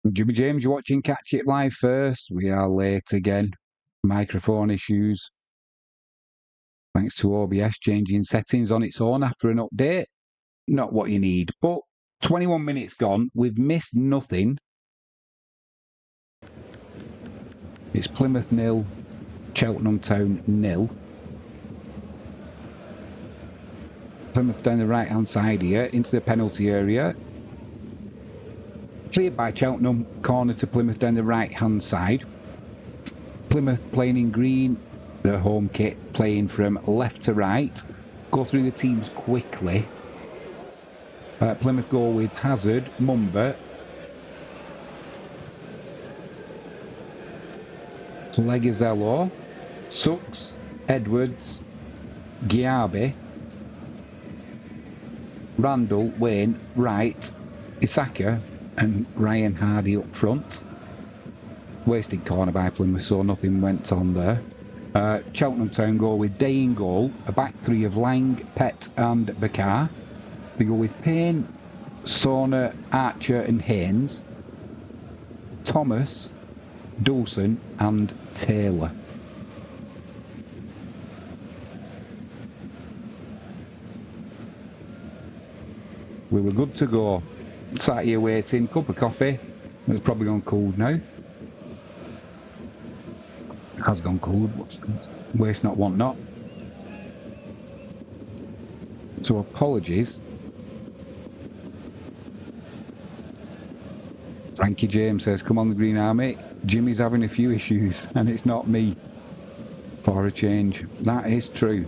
Jimmy James, you're watching Catch It Live first. We are late again. Microphone issues. Thanks to OBS changing settings on its own after an update. Not what you need. But 21 minutes gone. We've missed nothing. It's Plymouth 0, Cheltenham Town 0. Plymouth down the right-hand side here into the penalty area. Cleared by Cheltenham, corner to Plymouth down the right-hand side. Plymouth playing in green, the home kit playing from left to right. Go through the teams quickly. Plymouth go with Hazard, Mumba, Legazello, Sux, Edwards, Giabe, Randall, Wayne, Wright, Isaka and Ryan Hardy up front. Wasted corner by Plymouth, so nothing went on there. Cheltenham Town go with Day in goal, a back three of Lang, Pett and Bakar. They go with Payne, Sona, Archer and Haynes, Thomas, Dawson and Taylor. We were good to go. Sat here waiting, cup of coffee. It's probably gone cold now. It has gone cold. Waste not, want not. So apologies. Frankie James says, come on the Green Army. Jimmy's having a few issues and it's not me. For a change. That is true.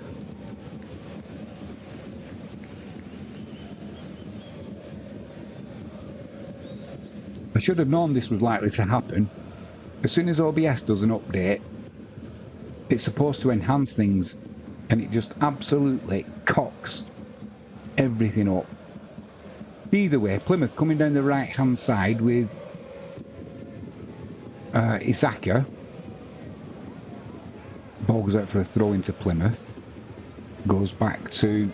I should have known this was likely to happen. As soon as OBS does an update, it's supposed to enhance things and it just absolutely cocks everything up. Either way, Plymouth coming down the right hand side with Isaka. Ball goes out for a throw into Plymouth. Goes back to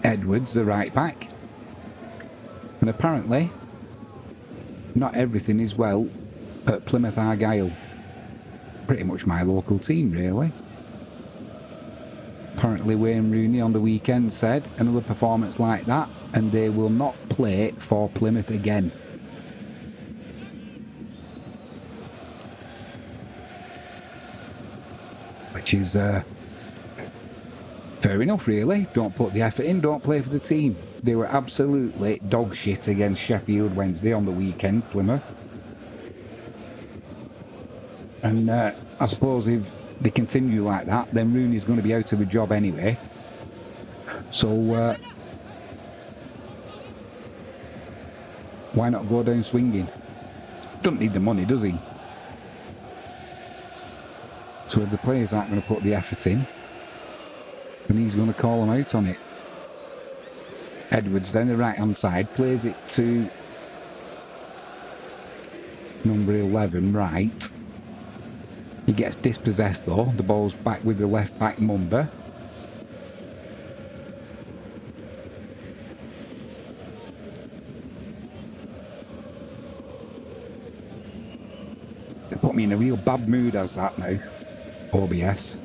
Edwards, the right back. And apparently, not everything is well at Plymouth Argyle. Pretty much my local team, really. Apparently Wayne Rooney on the weekend said another performance like that and they will not play for Plymouth again. Which is fair enough, really. Don't put the effort in, don't play for the team. They were absolutely dog shit against Sheffield Wednesday on the weekend, Plymouth. And I suppose if they continue like that, then Rooney's going to be out of a job anyway. So why not go down swinging? Doesn't need the money, does he? So if the players aren't going to put the effort in, then he's going to call them out on it. Edwards down the right hand side, plays it to number 11, Wright. He gets dispossessed though, the ball's back with the left back Mumba. They put me in a real bad mood as that now, OBS.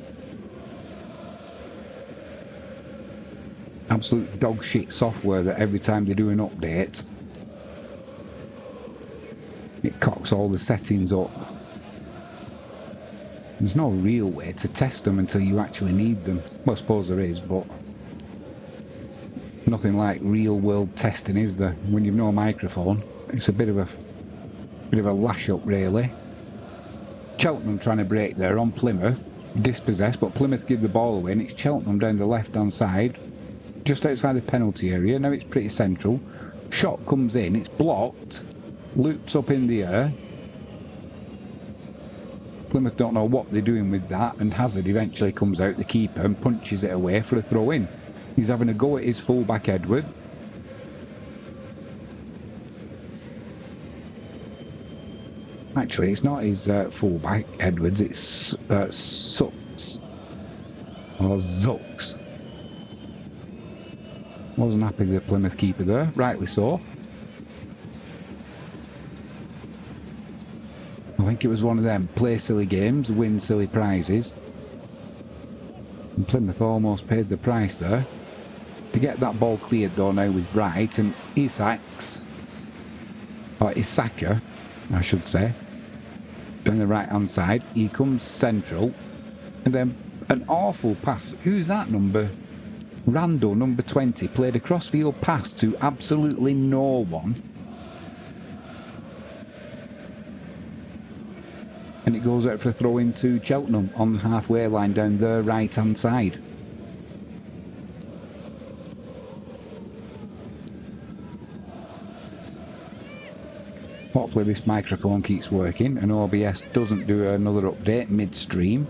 Absolute dog shit software that every time they do an update, it cocks all the settings up. There's no real way to test them until you actually need them. Well, I suppose there is, but nothing like real world testing, is there? When you've no microphone, it's a bit of a lash up, really. Cheltenham trying to break there on Plymouth, dispossessed, but Plymouth give the ball away, and it's Cheltenham down the left hand side, just outside the penalty area. Now it's pretty central. Shot comes in, it's blocked, loops up in the air. Plymouth don't know what they're doing with that, and Hazard eventually comes out, the keeper, and punches it away for a throw-in. He's having a go at his full-back Edward. Actually, it's not his full-back Edwards, it's Sux. Or Zux. Wasn't happy with the Plymouth keeper there, rightly so. think it was one of them. Play silly games, win silly prizes. And Plymouth almost paid the price there. To get that ball cleared though now with Wright and Isaacs, or Isaka, I should say, down the right hand side. He comes central, and then an awful pass. Who's that number? Randall, number 20, played a crossfield pass to absolutely no one. And it goes out for a throw into Cheltenham on the halfway line down their right hand side. Hopefully this microphone keeps working and OBS doesn't do another update midstream.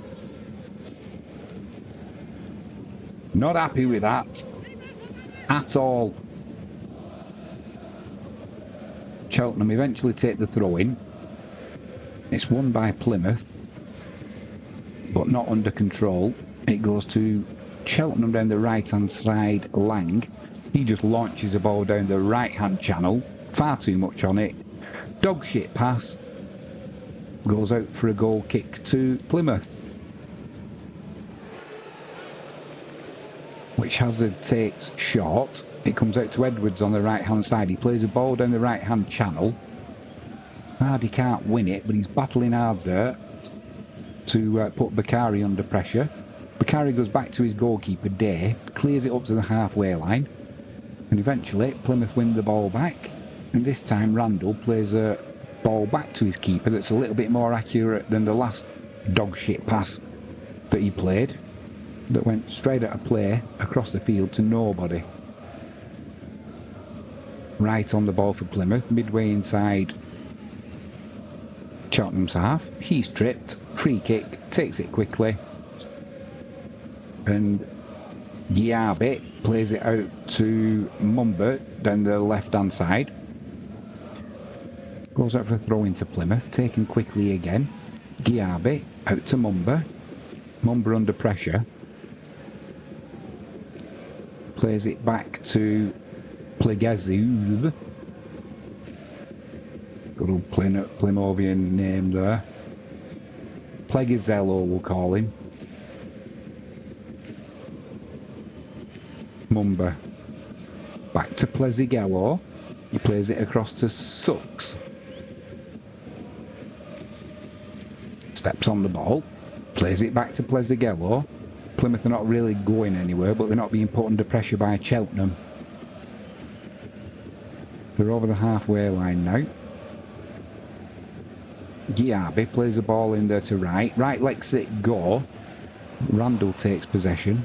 Not happy with that at all. Cheltenham eventually take the throw in. It's won by Plymouth, but not under control. It goes to Cheltenham down the right hand side. Lang, he just launches the ball down the right hand channel, far too much on it. Dog shit pass, goes out for a goal kick to Plymouth, which Hazard takes short. It comes out to Edwards on the right hand side. He plays a ball down the right hand channel. Hardy can't win it, but he's battling hard there to put Bakari under pressure. Bakari goes back to his goalkeeper Day, clears it up to the halfway line, and eventually Plymouth win the ball back. And this time Randall plays a ball back to his keeper that's a little bit more accurate than the last dog shit pass that he played, that went straight at a play across the field to nobody. Right on the ball for Plymouth, midway inside Cheltenham's half. He's tripped, free kick, takes it quickly, and Giabe plays it out to Mumba down the left hand side. Goes out for a throw into Plymouth, taken quickly again. Giabe out to Mumba. Mumba under pressure. Plays it back to Plegazub. Good old Plymouthian name there. Plegazello we'll call him. Mumba. Back to Plezigello. He plays it across to Sucks. Steps on the ball, plays it back to Plezigello. Plymouth are not really going anywhere, but they're not being put under pressure by Cheltenham. They're over the halfway line now. Giabe plays the ball in there to Wright. Wright lets it go. Randall takes possession.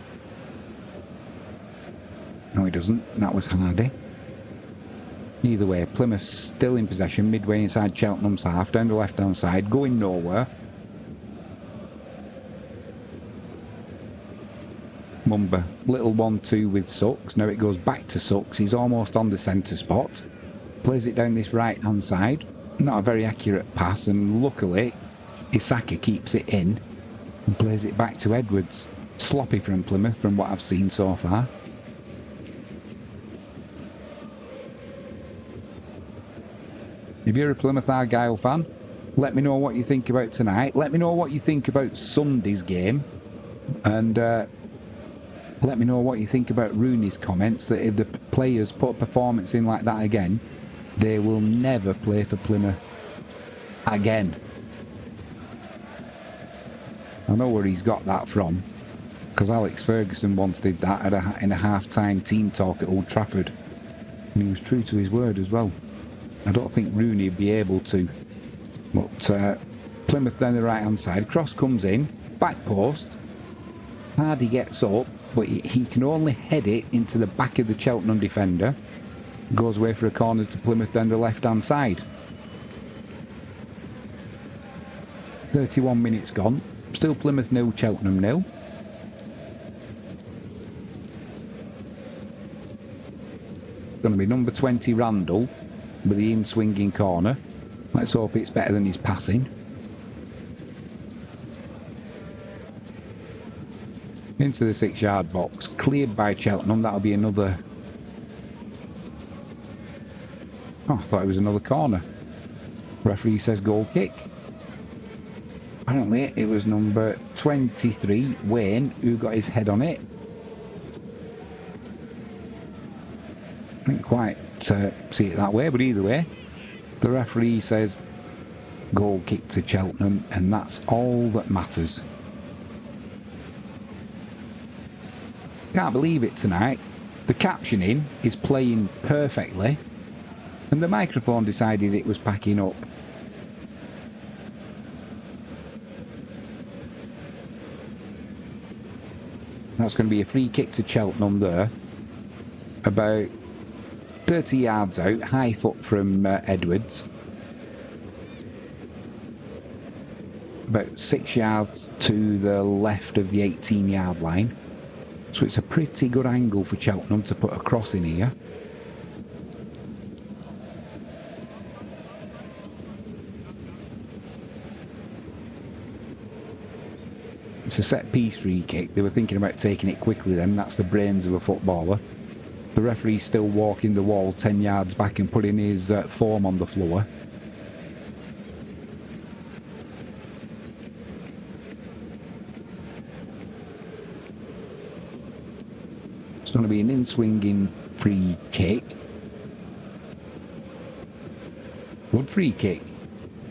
No, he doesn't. That was Hardy. Either way, Plymouth's still in possession, midway inside Cheltenham's half, down the left-hand side, going nowhere. Mumba, little 1-2 with Sucks. Now it goes back to Sucks. He's almost on the centre spot. Plays it down this right-hand side. Not a very accurate pass, and luckily Isaka keeps it in and plays it back to Edwards. Sloppy from Plymouth from what I've seen so far. If you're a Plymouth Argyle fan, let me know what you think about tonight. Let me know what you think about Sunday's game. And let me know what you think about Rooney's comments, that if the players put a performance in like that again, they will never play for Plymouth again. I know where he's got that from, because Alex Ferguson once did that in a half-time team talk at Old Trafford. And he was true to his word as well. I don't think Rooney would be able to. But Plymouth down the right-hand side. Cross comes in. Back post. Hardy gets up, but he can only head it into the back of the Cheltenham defender. Goes away for a corner to Plymouth down the left-hand side. 31 minutes gone. Still Plymouth 0, Cheltenham 0. Going to be number 20 Randall with the in-swinging corner. Let's hope it's better than his passing. Into the 6-yard box. Cleared by Cheltenham. That'll be another... Oh, I thought it was another corner. Referee says goal kick. Apparently it was number 23, Wayne, who got his head on it. I didn't quite see it that way, but either way, the referee says goal kick to Cheltenham, and that's all that matters. Can't believe it tonight. The captioning is playing perfectly, and the microphone decided it was packing up. That's going to be a free kick to Cheltenham there. About 30 yards out, high foot from Edwards. About 6 yards to the left of the 18-yard line. So it's a pretty good angle for Cheltenham to put a cross in here. It's a set-piece free kick. They were thinking about taking it quickly then. That's the brains of a footballer. The referee's still walking the wall 10 yards back and putting his form on the floor. It's going to be an in-swinging free kick. Good free kick.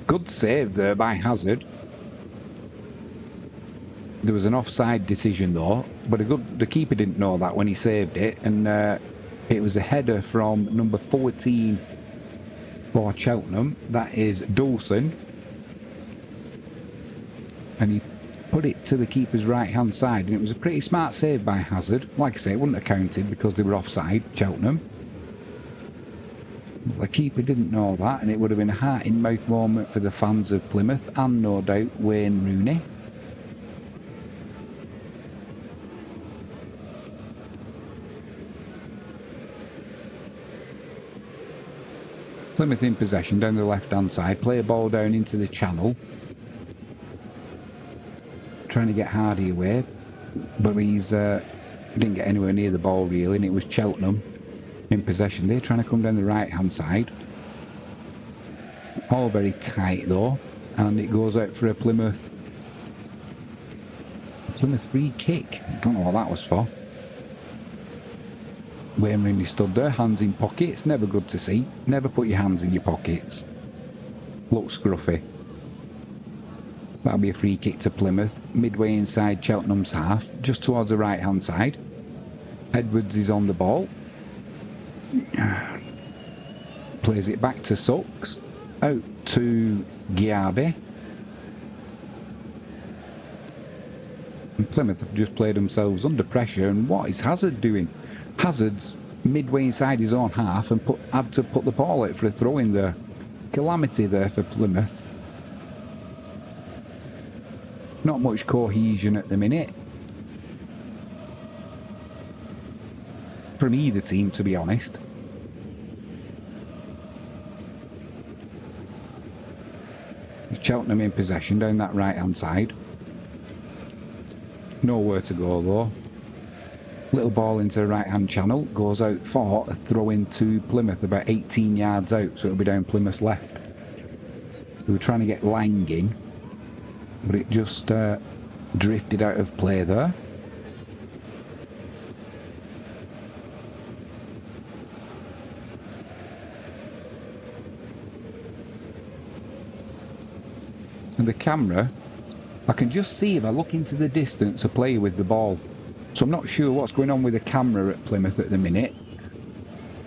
Good save there by Hazard. There was an offside decision though, but the keeper didn't know that when he saved it, and it was a header from number 14 for Cheltenham. That is Dawson, and he put it to the keeper's right hand side, and it was a pretty smart save by Hazard. Like I say, it wouldn't have counted because they were offside, Cheltenham. The keeper didn't know that, and it would have been a heart-in-mouth moment for the fans of Plymouth and no doubt Wayne Rooney. Plymouth in possession down the left-hand side, play a ball down into the channel. Trying to get Hardy away, but he's didn't get anywhere near the ball really, and it was Cheltenham in possession. They're trying to come down the right-hand side. All very tight though, and it goes out for a Plymouth free kick. I don't know what that was for. Wayne Rooney stood there, hands in pockets. Never good to see. Never put your hands in your pockets. Looks scruffy. That'll be a free kick to Plymouth, midway inside Cheltenham's half, just towards the right-hand side. Edwards is on the ball. Plays it back to Sucks. Out to Giabi. And Plymouth have just played themselves under pressure, and what is Hazard doing? Hazard's midway inside his own half and had to put the ball out for a throw in there. Calamity there for Plymouth. Not much cohesion at the minute from either team, to be honest. Cheltenham in possession down that right hand side. Nowhere to go though. Little ball into the right hand channel, goes out for a throw into Plymouth about 18 yards out, so it'll be down Plymouth's left. We were trying to get Lang in, but it just drifted out of play there. And the camera, I can just see if I look into the distance a player with the ball. So I'm not sure what's going on with the camera at Plymouth at the minute.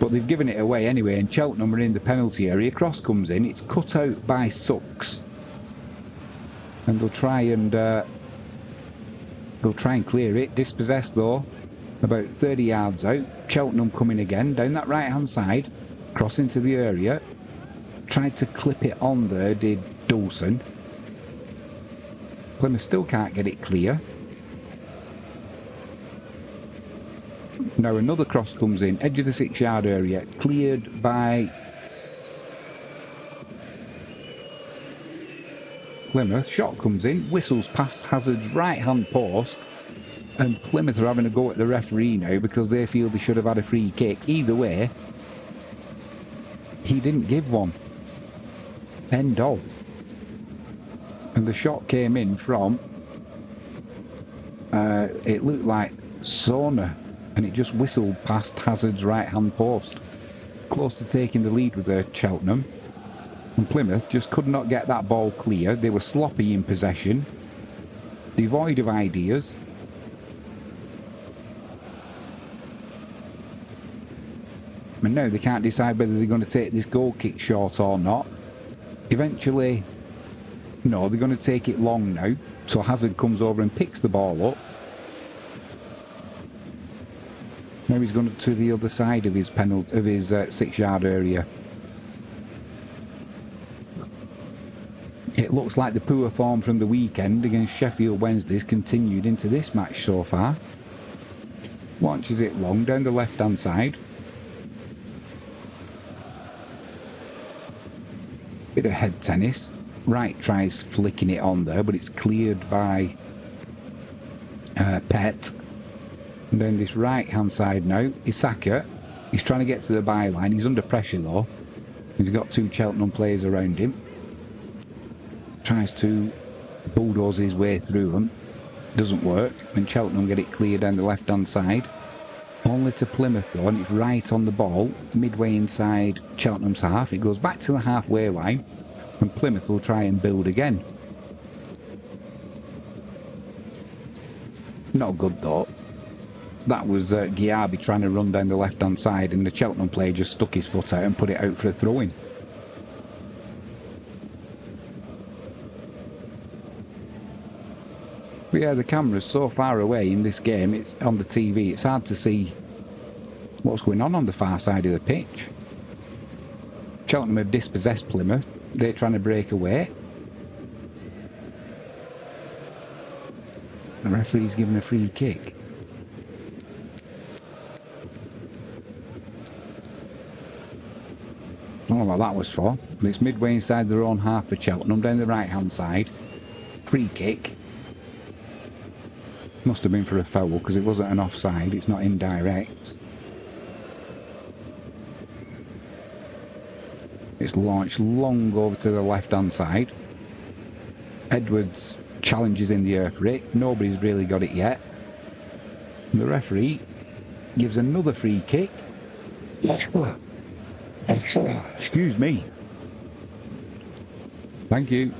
But they've given it away anyway, and Cheltenham are in the penalty area. Cross comes in, it's cut out by Sucks. And they'll try and clear it. Dispossessed though, about 30 yards out. Cheltenham coming again, down that right hand side. Cross into the area. Tried to clip it on there, did Dawson. Plymouth still can't get it clear. Now another cross comes in, edge of the 6 yard area, cleared by Plymouth. Shot comes in, whistles past Hazard's right hand post, and Plymouth are having a go at the referee now because they feel they should have had a free kick. Either way, he didn't give one. End of. And the shot came in from, it looked like Sona, and it just whistled past Hazard's right-hand post. Close to taking the lead with the Cheltenham. And Plymouth just could not get that ball clear. They were sloppy in possession, devoid of ideas. And now they can't decide whether they're going to take this goal kick short or not. Eventually, no, they're going to take it long now. So Hazard comes over and picks the ball up. Now he's going to the other side of his penalty, of his 6-yard area. It looks like the poor form from the weekend against Sheffield Wednesday's continued into this match so far. Launches it long down the left-hand side. Bit of head tennis. Wright tries flicking it on there, but it's cleared by Pett. And then this right-hand side now, Isaka. He's trying to get to the byline. He's under pressure though. He's got 2 Cheltenham players around him. Tries to bulldoze his way through them. Doesn't work. And Cheltenham get it clear down the left-hand side. Only to Plymouth though, and it's right on the ball, midway inside Cheltenham's half. It goes back to the halfway line, and Plymouth will try and build again. Not good though. That was Giabi trying to run down the left-hand side, and the Cheltenham player just stuck his foot out and put it out for a throw-in. But yeah, the camera's so far away in this game, it's on the TV, it's hard to see what's going on the far side of the pitch. Cheltenham have dispossessed Plymouth. They're trying to break away. The referee's given a free kick. I don't know what that was for, but it's midway inside their own half for Cheltenham, down the right-hand side. Free kick. Must have been for a foul because it wasn't an offside, it's not indirect. It's launched long over to the left-hand side. Edwards challenges in the air for it. Nobody's really got it yet. And the referee gives another free kick. Excuse me. Thank you.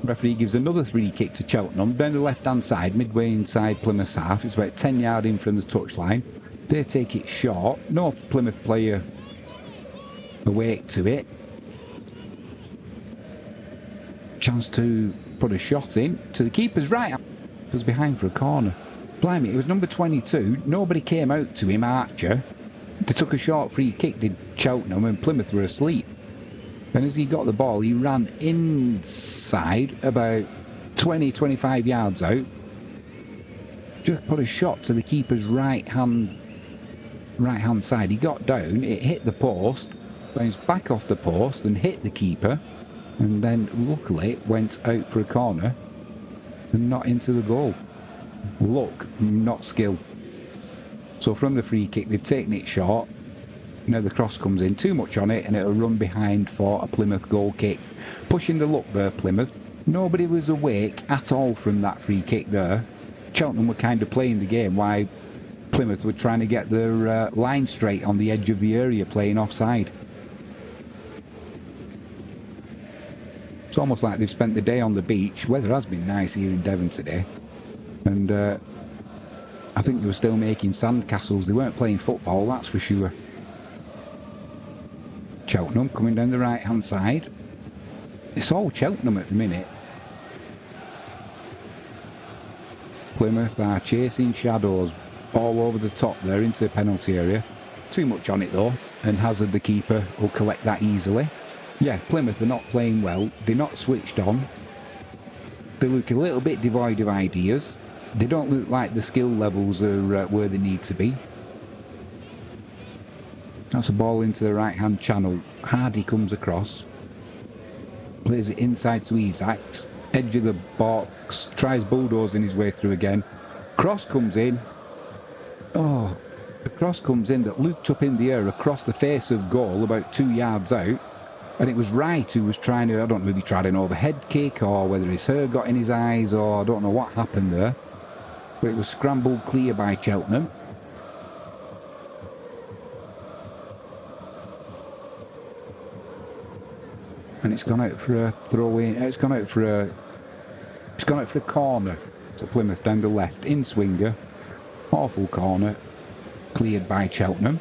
Referee gives another free kick to Cheltenham down the left-hand side, midway inside Plymouth's half. It's about 10 yards in from the touchline. They take it short. No Plymouth player awake to it. Chance to put a shot in to the keeper's right. It was behind for a corner. Blimey, it was number 22. Nobody came out to him, Archer. They took a short free kick, did Cheltenham, and Plymouth were asleep. And as he got the ball, he ran inside about 20-25 yards out. Just put a shot to the keeper's right hand side. He got down, it hit the post, bounced back off the post and hit the keeper, and then luckily went out for a corner and not into the goal. Luck, not skill. So from the free kick, they've taken it short. Now the cross comes in, too much on it, and it'll run behind for a Plymouth goal kick. Pushing the luck there, Plymouth. Nobody was awake at all from that free kick there. Cheltenham were kind of playing the game while Plymouth were trying to get their line straight on the edge of the area, playing offside. It's almost like they've spent the day on the beach. Weather has been nice here in Devon today. And I think they were still making sandcastles. They weren't playing football, that's for sure. Cheltenham coming down the right-hand side. It's all Cheltenham at the minute. Plymouth are chasing shadows all over the top there into the penalty area. Too much on it though, and Hazard, the keeper, will collect that easily. Yeah, Plymouth are not playing well. They're not switched on. They look a little bit devoid of ideas. They don't look like the skill levels are where they need to be. That's a ball into the right-hand channel. Hardy comes across. Plays it inside to Isaacs. Edge of the box. Tries bulldozing his way through again. Cross comes in. Oh, the cross comes in that looped up in the air across the face of goal about 2 yards out. And it was Wright who was trying to, I don't know if he tried an overhead kick or whether his hair got in his eyes or I don't know what happened there. But it was scrambled clear by Cheltenham. And it's gone out for a throw in. It's gone out for a corner to Plymouth down the left. In swinger. Awful corner. Cleared by Cheltenham.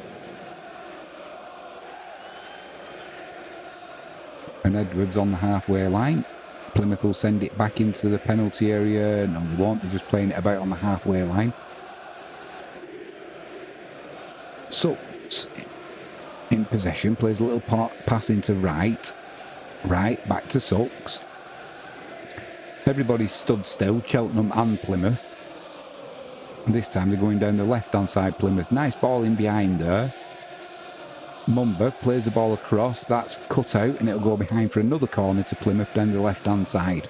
And Edwards on the halfway line. Plymouth will send it back into the penalty area. No, they won't. They're just playing it about on the halfway line. Sutts in possession. Plays a little pass into Wright. Right, back to Sutts. Everybody's stood still, Cheltenham and Plymouth. And this time they're going down the left-hand side, Plymouth. Nice ball in behind there. Mumba plays the ball across. That's cut out and it'll go behind for another corner to Plymouth down the left-hand side.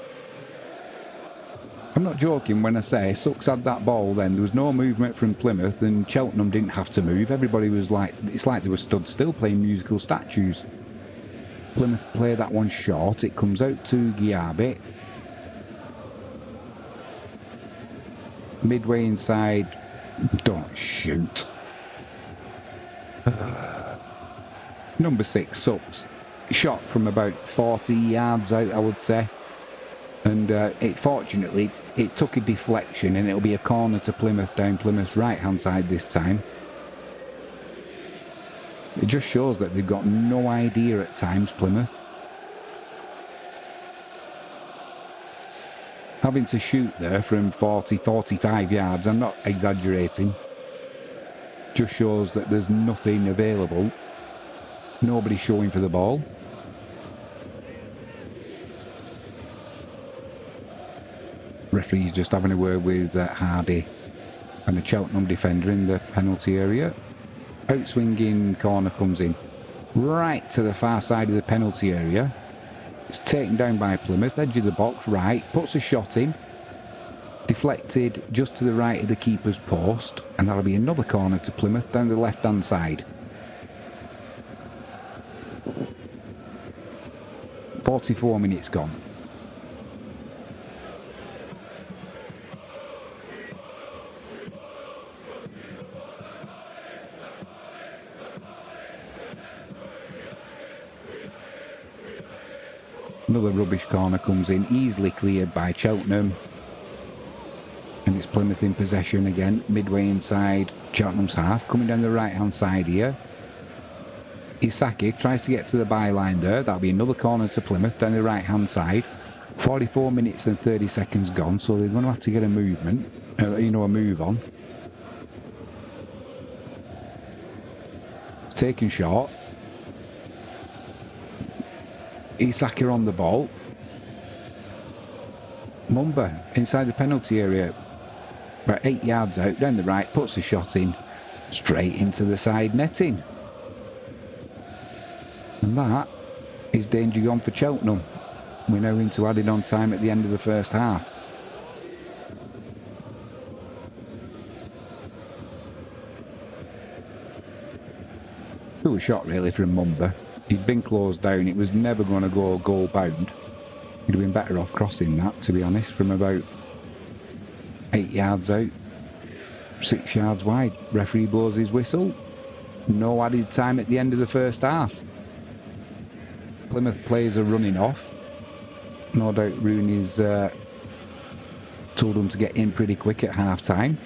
I'm not joking when I say Sutts had that ball then. There was no movement from Plymouth and Cheltenham didn't have to move. Everybody was like, it's like they were stood still playing musical statues. Plymouth play that one short. It comes out to Giabi. Midway inside. Don't shoot. Number 6, Sutts. Shot from about 40 yards out, I would say. And fortunately, it took a deflection and it'll be a corner to Plymouth down Plymouth's right-hand side this time. It just shows that they've got no idea at times, Plymouth. Having to shoot there from 40, 45 yards, I'm not exaggerating. Just shows that there's nothing available. Nobody showing for the ball. Referee's just having a word with Hardy and a Cheltenham defender in the penalty area. Outswinging corner comes in right to the far side of the penalty area. It's taken down by Plymouth, edge of the box, right, puts a shot in, deflected just to the right of the keeper's post, and that'll be another corner to Plymouth down the left-hand side. 44 minutes gone. Another rubbish corner comes in, easily cleared by Cheltenham. And it's Plymouth in possession again, midway inside Cheltenham's half, coming down the right-hand side here. Isaki tries to get to the byline there. That'll be another corner to Plymouth down the right-hand side. 44 minutes and 30 seconds gone, so they're going to have to get a movement, a move on. It's taken short. Isaki on the ball. Mumba inside the penalty area, about 8 yards out, down the right, puts a shot in, straight into the side netting. And that is danger gone for Cheltenham. We're now into added on time at the end of the first half. Cool shot really from Mumba. He'd been closed down, it was never going to go goal bound. He'd have been better off crossing that, to be honest, from about 8 yards out, 6 yards wide. Referee blows his whistle. No added time at the end of the first half. Plymouth players are running off. No doubt Rooney's told them to get in pretty quick at half time.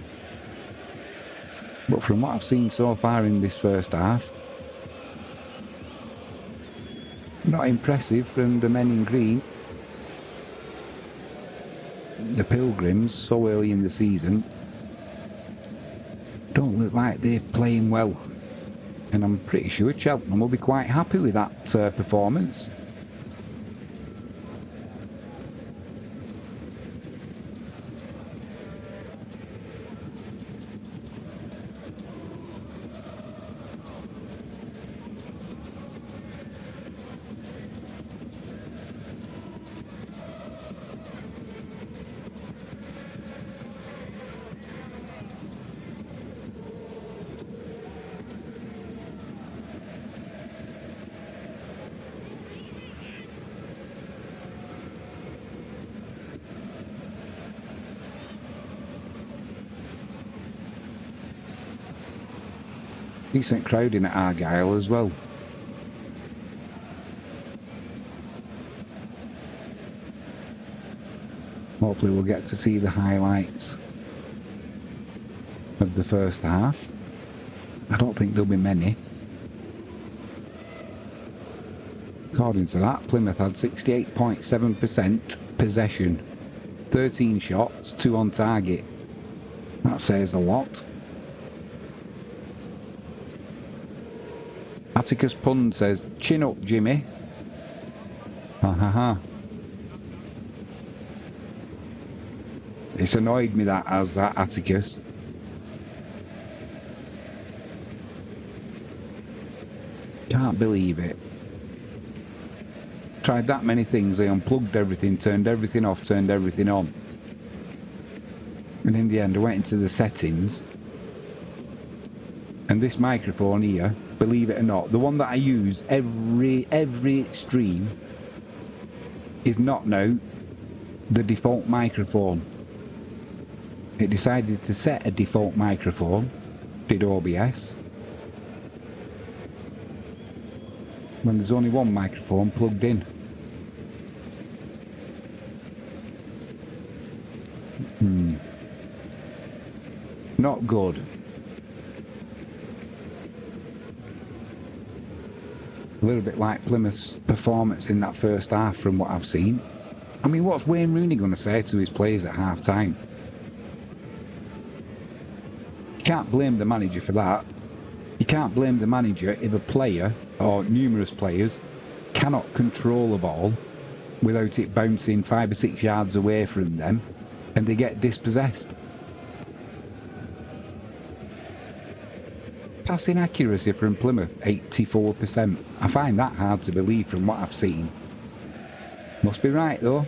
But from what I've seen so far in this first half, not impressive from the men in green. The Pilgrims, so early in the season, don't look like they're playing well. And I'm pretty sure Cheltenham will be quite happy with that performance. Decent crowd in at Argyle as well. Hopefully we'll get to see the highlights of the first half. I don't think there'll be many. According to that, Plymouth had 68.7% possession. 13 shots, 2 on target. That says a lot. Atticus Pund says, chin up, Jimmy. Ha ha ha. It's annoyed me that as that, Atticus. Can't believe it. Tried that many things, I unplugged everything, turned everything off, turned everything on. And in the end I went into the settings. And this microphone here, believe it or not, the one that I use every stream is not now the default microphone. It decided to set a default microphone, did OBS, when there's only one microphone plugged in. Not good. A little bit like Plymouth's performance in that first half from what I've seen. I mean, what's Wayne Rooney going to say to his players at half time? You can't blame the manager for that. You can't blame the manager if a player, or numerous players, cannot control a ball without it bouncing 5 or 6 yards away from them and they get dispossessed. Passing accuracy from Plymouth, 84%. I find that hard to believe from what I've seen. Must be right though.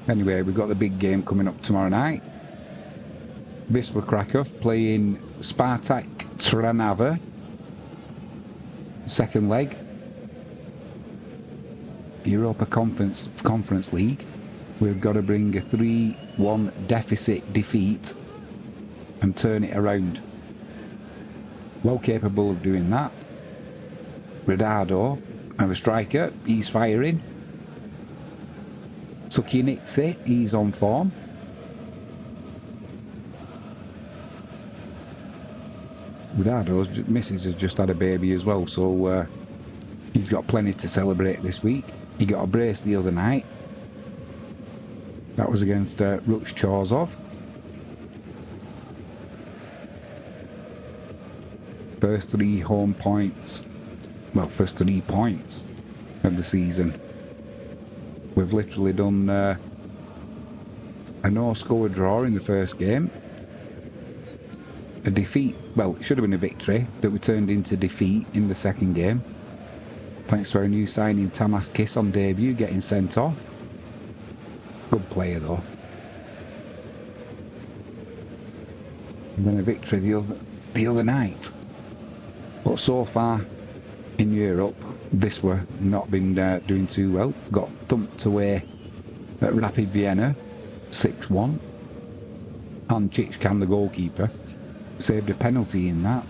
Anyway, we've got the big game coming up tomorrow night. Wisła Kraków playing Spartak Trnava. Second leg. Europa Conference League. We've got to bring a 3-1 deficit defeat and turn it around. Well capable of doing that. Radado, our striker, he's firing. Sukinitse, he's on form. Radado's missus has just had a baby as well, so he's got plenty to celebrate this week. He got a brace the other night. That was against Ruch Chorzów. First 3 home points. Well, first 3 points of the season. We've literally done a no-score draw in the first game. A defeat, well, it should have been a victory that we turned into defeat in the second game. Thanks to our new signing Tamas Kiss on debut getting sent off. Good player though. And then a victory the other night. But so far in Europe, Wisła not been doing too well. Got thumped away at Rapid Vienna, 6-1. And Chichkan, the goalkeeper, saved a penalty in that.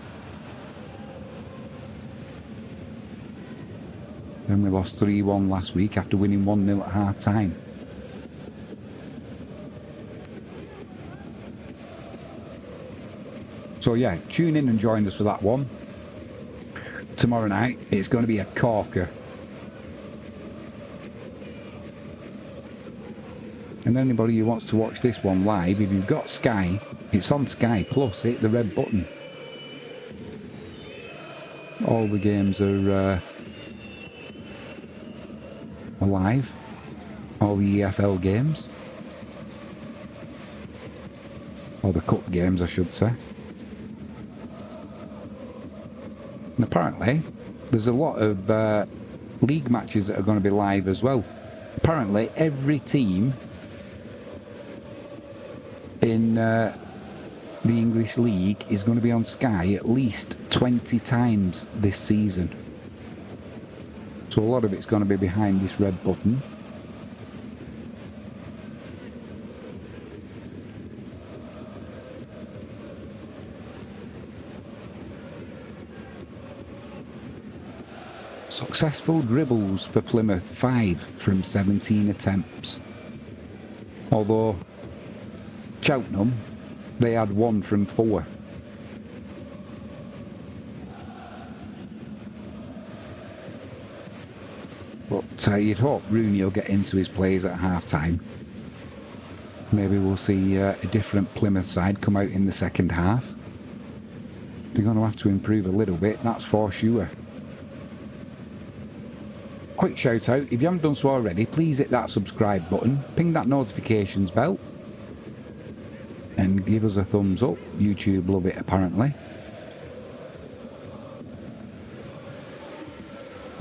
Then we lost 3-1 last week after winning 1-0 at half time. So yeah, tune in and join us for that one. Tomorrow night, it's going to be a corker. And anybody who wants to watch this one live, if you've got Sky, it's on Sky Plus, hit the red button. All the games are live. All the EFL games. Or the cup games, I should say. And apparently, there's a lot of league matches that are going to be live as well. Apparently, every team in the English League is going to be on Sky at least 20 times this season. So a lot of it's going to be behind this red button. Successful dribbles for Plymouth, 5 from 17 attempts. Although Cheltenham, they had 1 from 4. But you'd hope Rooney will get into his plays at half-time. Maybe we'll see a different Plymouth side come out in the second half. They're going to have to improve a little bit, that's for sure. Quick shout out, if you haven't done so already, please hit that subscribe button, ping that notifications bell, and give us a thumbs up. YouTube love it apparently.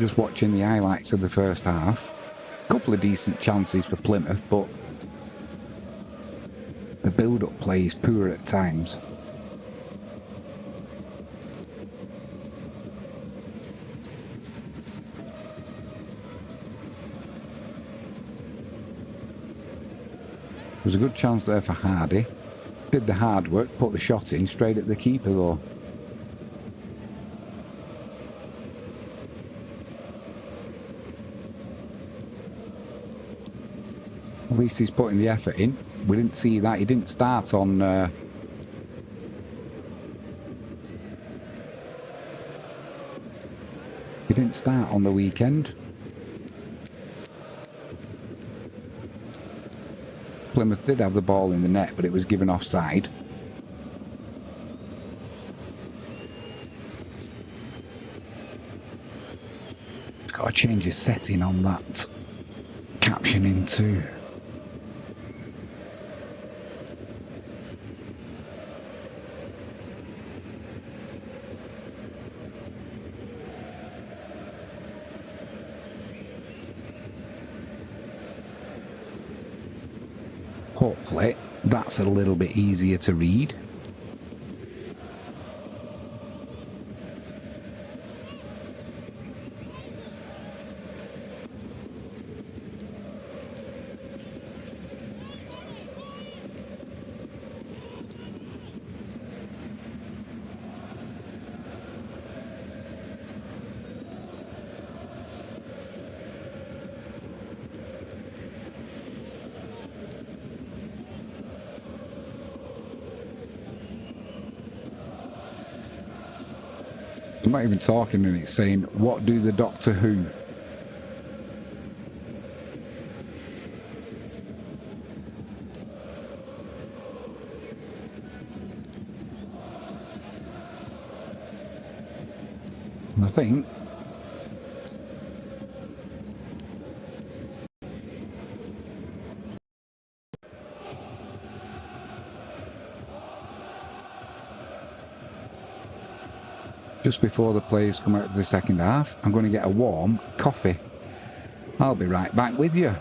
Just watching the highlights of the first half. A couple of decent chances for Plymouth, but the build-up play is poor at times. There's a good chance there for Hardy. Did the hard work, put the shot in straight at the keeper though. At least he's putting the effort in. We didn't see that. He didn't start on... he didn't start on the weekend. Plymouth did have the ball in the net, but it was given offside. Got to change his setting on that captioning too. Hopefully that's a little bit easier to read. I'm not even talking and it's saying, what do the Doctor Who? And I think just before the players come out of the second half, I'm going to get a warm coffee. I'll be right back with you.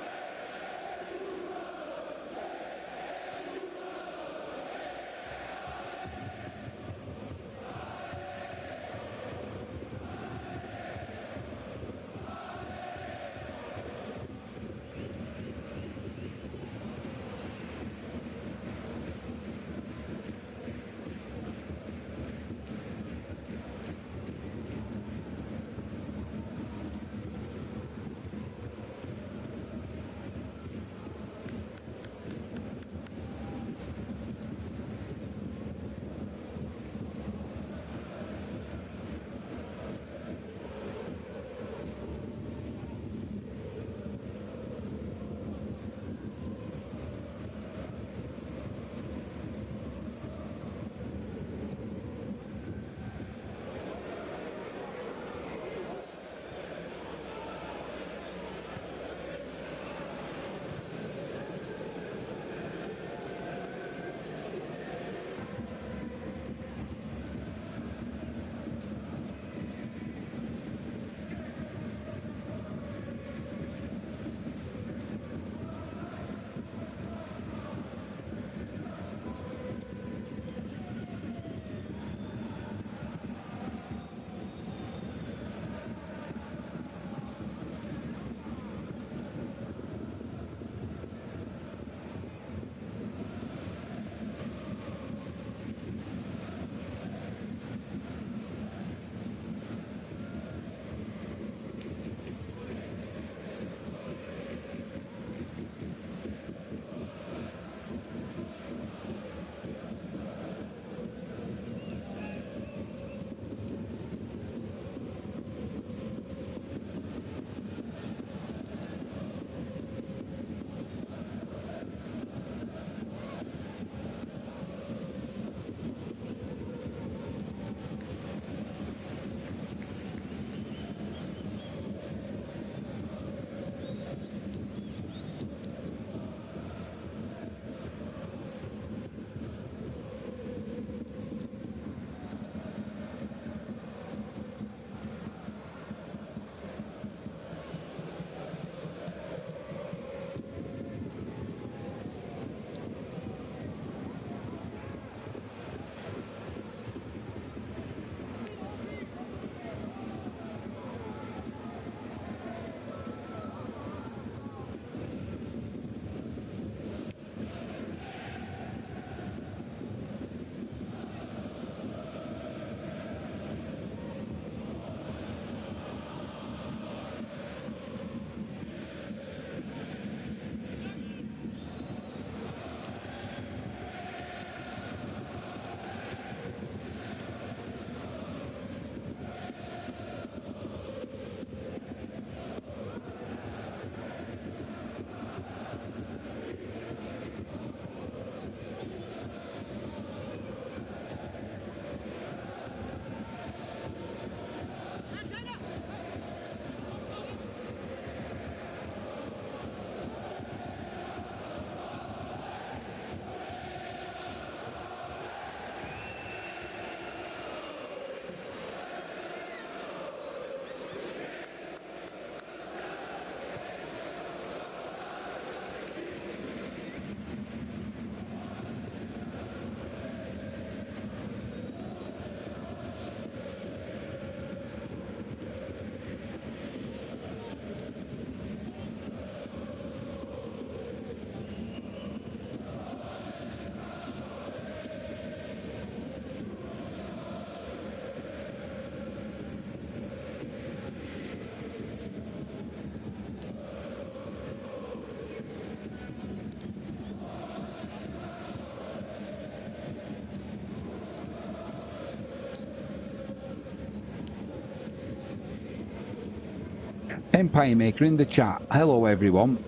Empire Maker in the chat. Hello everyone.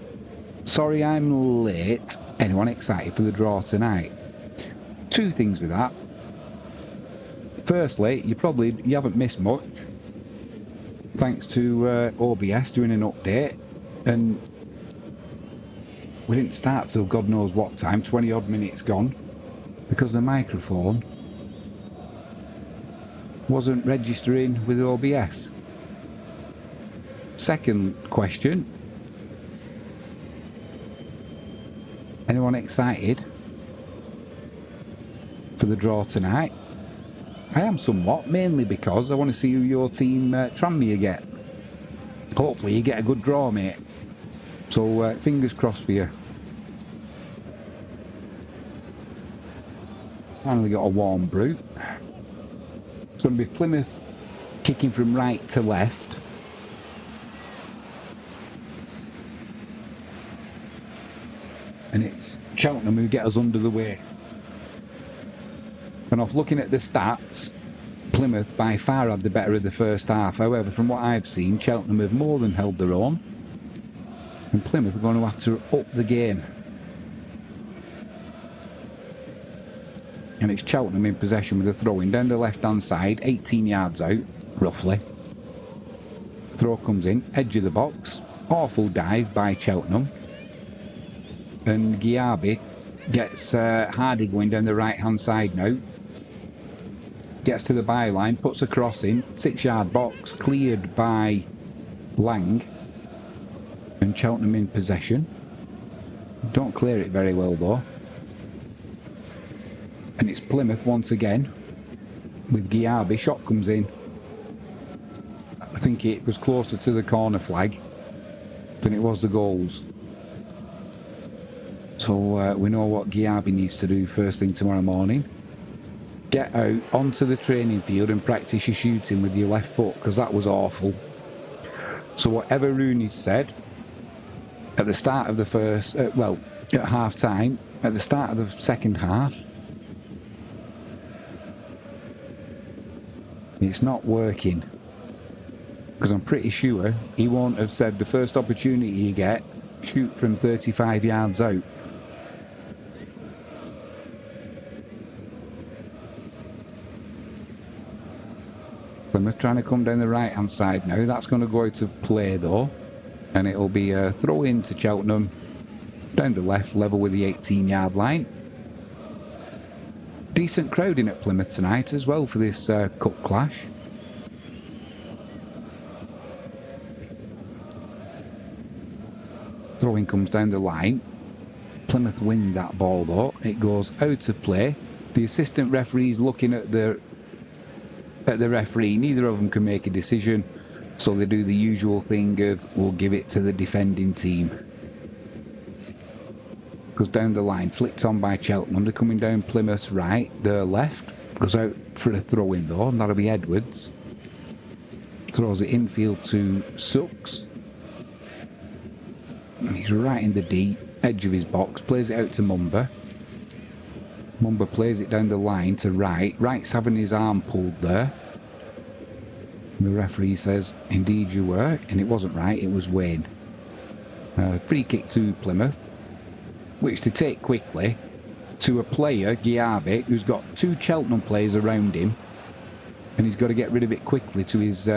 Sorry I'm late. Anyone excited for the draw tonight? Two things with that. Firstly, you haven't missed much. Thanks to OBS doing an update. And we didn't start till God knows what time, 20 odd minutes gone. Because the microphone wasn't registering with OBS. Second question. Anyone excited for the draw tonight? I am somewhat, mainly because I want to see who your team Tranmere get. Hopefully you get a good draw, mate. So fingers crossed for you. Finally got a warm brew. It's going to be Plymouth kicking from right to left. And it's Cheltenham who get us under the way. And off looking at the stats, Plymouth by far had the better of the first half. However, from what I've seen, Cheltenham have more than held their own. And Plymouth are going to have to up the game. And it's Cheltenham in possession with a throw-in down the left-hand side, 18 yards out, roughly. Throw comes in, edge of the box. Awful dive by Cheltenham. And Giabi gets Hardy going down the right-hand side now. Gets to the byline, puts a cross in, 6-yard box, cleared by Lang. And Cheltenham in possession. Don't clear it very well though. And it's Plymouth once again with Giabi. Shot comes in. I think it was closer to the corner flag than it was the goals. So we know what Giabi needs to do first thing tomorrow morning. Get out onto the training field and practice your shooting with your left foot, because that was awful. So whatever Rooney said at the start of the first, well, at half time, at the start of the second half, it's not working. Because I'm pretty sure he won't have said the first opportunity you get, shoot from 35 yards out. Plymouth trying to come down the right hand side now. That's going to go out of play though, and it'll be a throw in to Cheltenham down the left, level with the 18-yard line. Decent crowding at Plymouth tonight as well for this cup clash. Throw-in comes down the line. Plymouth win that ball though. It goes out of play. The assistant referee's looking at the referee. Neither of them can make a decision, so they do the usual thing of we'll give it to the defending team. Goes down the line, flicked on by Cheltenham. They're coming down Plymouth's right, their left. Goes out for a throw-in though, and that'll be Edwards. Throws it infield to Sucks. And he's right in the deep edge of his box, plays it out to Mumba. Mumba plays it down the line to Wright. Wright's having his arm pulled there. And the referee says, indeed you were, and it wasn't right, it was Wayne. Free kick to Plymouth, which to take quickly to a player, Giabi, who's got two Cheltenham players around him, and he's got to get rid of it quickly to his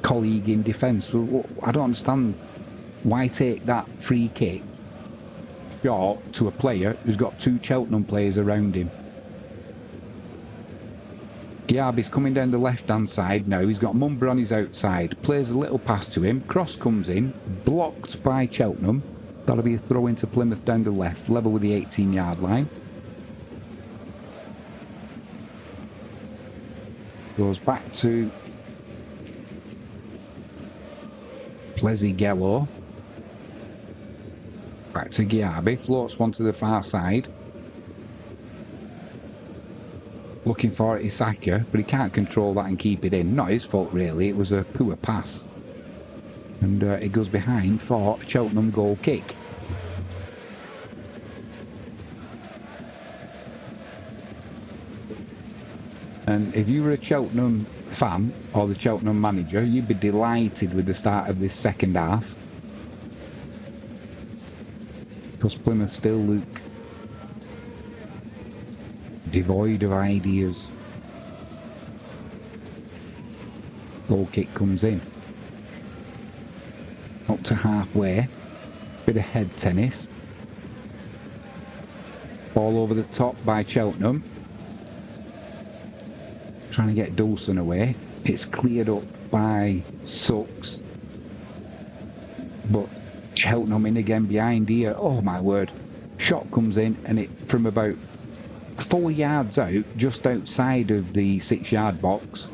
colleague in defence. So, I don't understand why take that free kick short to a player who's got two Cheltenham players around him. Giabi's coming down the left-hand side now. He's got Mumba on his outside. Plays a little pass to him. Cross comes in. Blocked by Cheltenham. That'll be a throw into Plymouth down the left, level with the 18-yard line. Goes back to Plezzi-Gello. Back to Giabi, floats one to the far side. Looking for Isaka, but he can't control that and keep it in. Not his fault really, it was a poor pass. And it goes behind for a Cheltenham goal kick. And if you were a Cheltenham fan or the Cheltenham manager, you'd be delighted with the start of this second half. Because Plymouth still look devoid of ideas. Goal kick comes in. Up to halfway. Bit of head tennis. Ball over the top by Cheltenham. Trying to get Dawson away. It's cleared up by Sucks. But Cheltenham in again behind here. Oh my word. Shot comes in and it from about 4 yards out, just outside of the 6-yard box.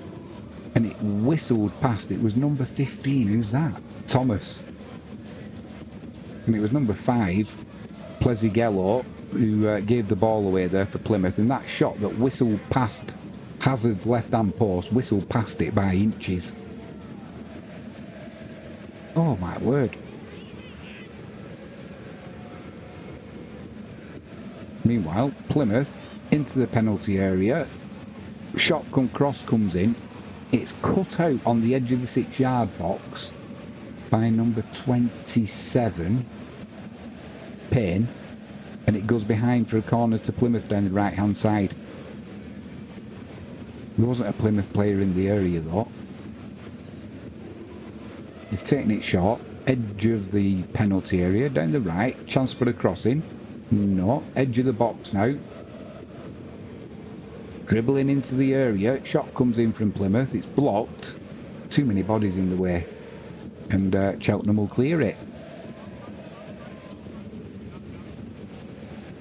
And it whistled past. It was number 15. Who's that? Thomas. And it was number 5, Plezzigello, who gave the ball away there for Plymouth. And that shot that whistled past Hazard's left-hand post, whistled past it by inches. Oh my word. Meanwhile, Plymouth into the penalty area. Shot cross comes in. It's cut out on the edge of the 6-yard box by number 27, Payne, and it goes behind for a corner to Plymouth down the right-hand side. There wasn't a Plymouth player in the area though. They've taken it short, edge of the penalty area, down the right, chance for a crossing. No, edge of the box now. Dribbling into the area, shot comes in from Plymouth, it's blocked. Too many bodies in the way. And Cheltenham will clear it.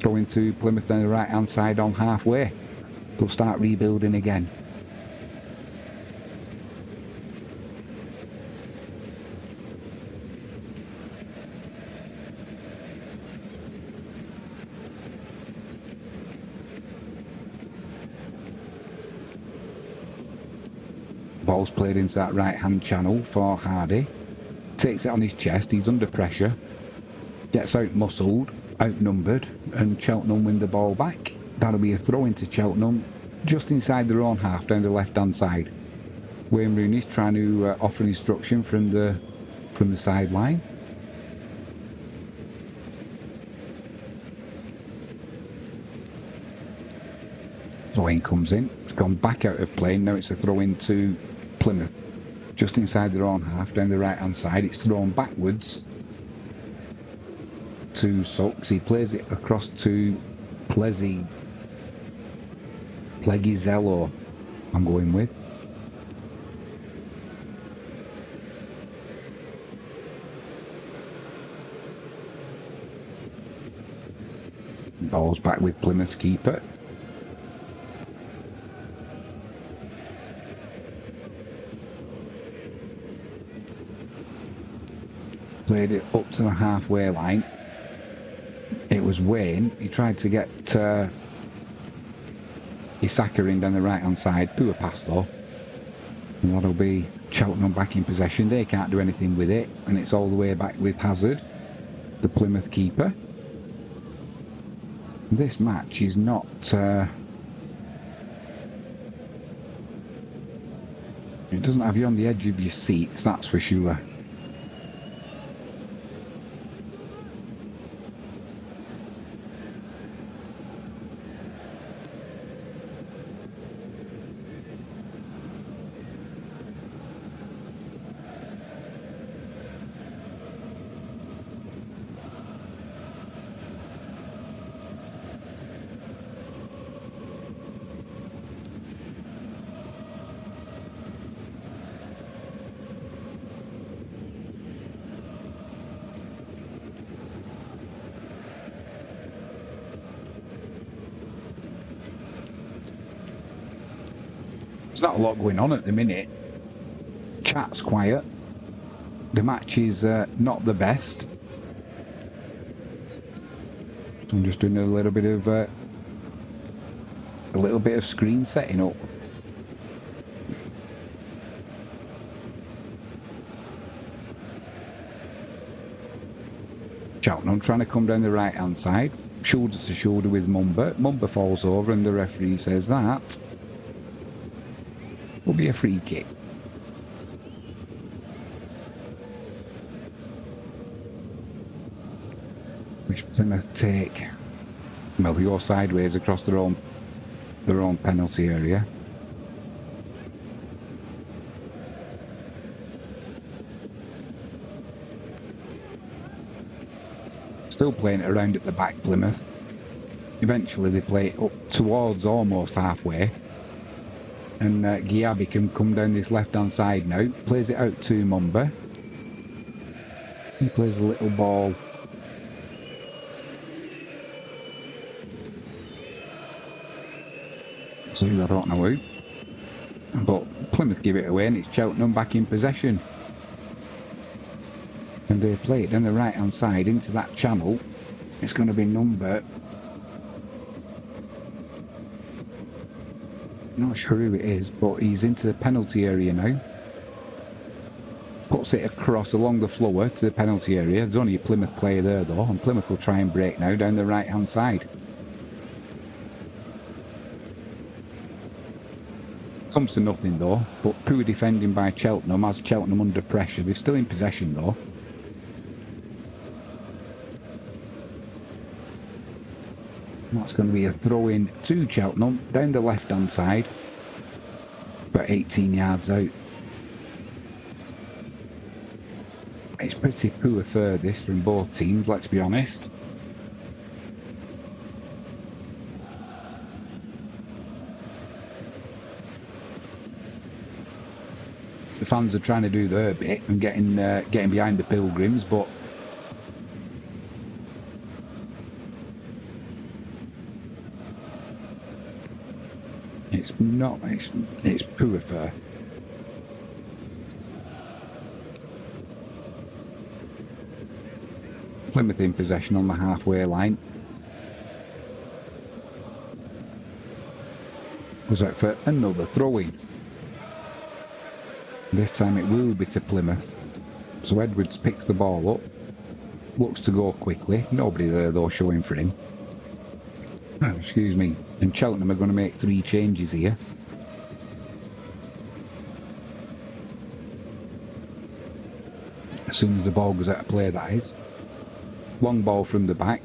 Going to Plymouth on the right hand side on halfway. They'll start rebuilding again. Ball's played into that right hand channel for Hardy. Takes it on his chest, he's under pressure. Gets out muscled, outnumbered, and Cheltenham win the ball back. That'll be a throw into Cheltenham, just inside their own half down the left hand side. Wayne Rooney's trying to offer an instruction from the sideline. Throw in comes in, it's gone back out of play, now it's a throw in to Plymouth. Just inside their own half, down the right hand side, it's thrown backwards to Sucks. He plays it across to Plezzigello, I'm going with. Ball's back with Plymouth's keeper. Played it up to the halfway line. It was Wayne. He tried to get Isaka in down the right hand side. Poor pass though. And that'll be Cheltenham back in possession. They can't do anything with it. And it's all the way back with Hazard, the Plymouth keeper. This match is not... it doesn't have you on the edge of your seats, that's for sure. There's not a lot going on at the minute. Chat's quiet. The match is not the best. I'm just doing a little bit of screen setting up. Cheltenham trying to come down the right hand side, shoulder to shoulder with Mumba. Mumba falls over and the referee says that Will be a free kick. Which Plymouth take. Well, they go sideways across their own penalty area. Still playing it around at the back, Plymouth. Eventually they play it up towards almost halfway. And Giabi can come down this left-hand side now. Plays it out to Mumba. He plays a little ball. So I don't know who. But Plymouth give it away and it's Cheltenham back in possession. And they play it down the right-hand side into that channel. It's going to be number... Not sure who it is, but he's into the penalty area now. Puts it across along the floor to the penalty area. There's only a Plymouth player there though, and Plymouth will try and break now down the right-hand side. Comes to nothing though, but poor defending by Cheltenham has Cheltenham under pressure. They're still in possession though. That's going to be a throw in to Cheltenham down the left hand side, about 18 yards out. It's pretty poor furthest from both teams, let's be honest. The fans are trying to do their bit and getting behind the Pilgrims, but it's poor fur. Plymouth in possession on the halfway line. Goes out for another throw-in. This time it will be to Plymouth. So Edwards picks the ball up. Looks to go quickly. Nobody there though showing for him. Excuse me. And Cheltenham are going to make 3 changes here. As soon as the ball goes out of play, that is. Long ball from the back.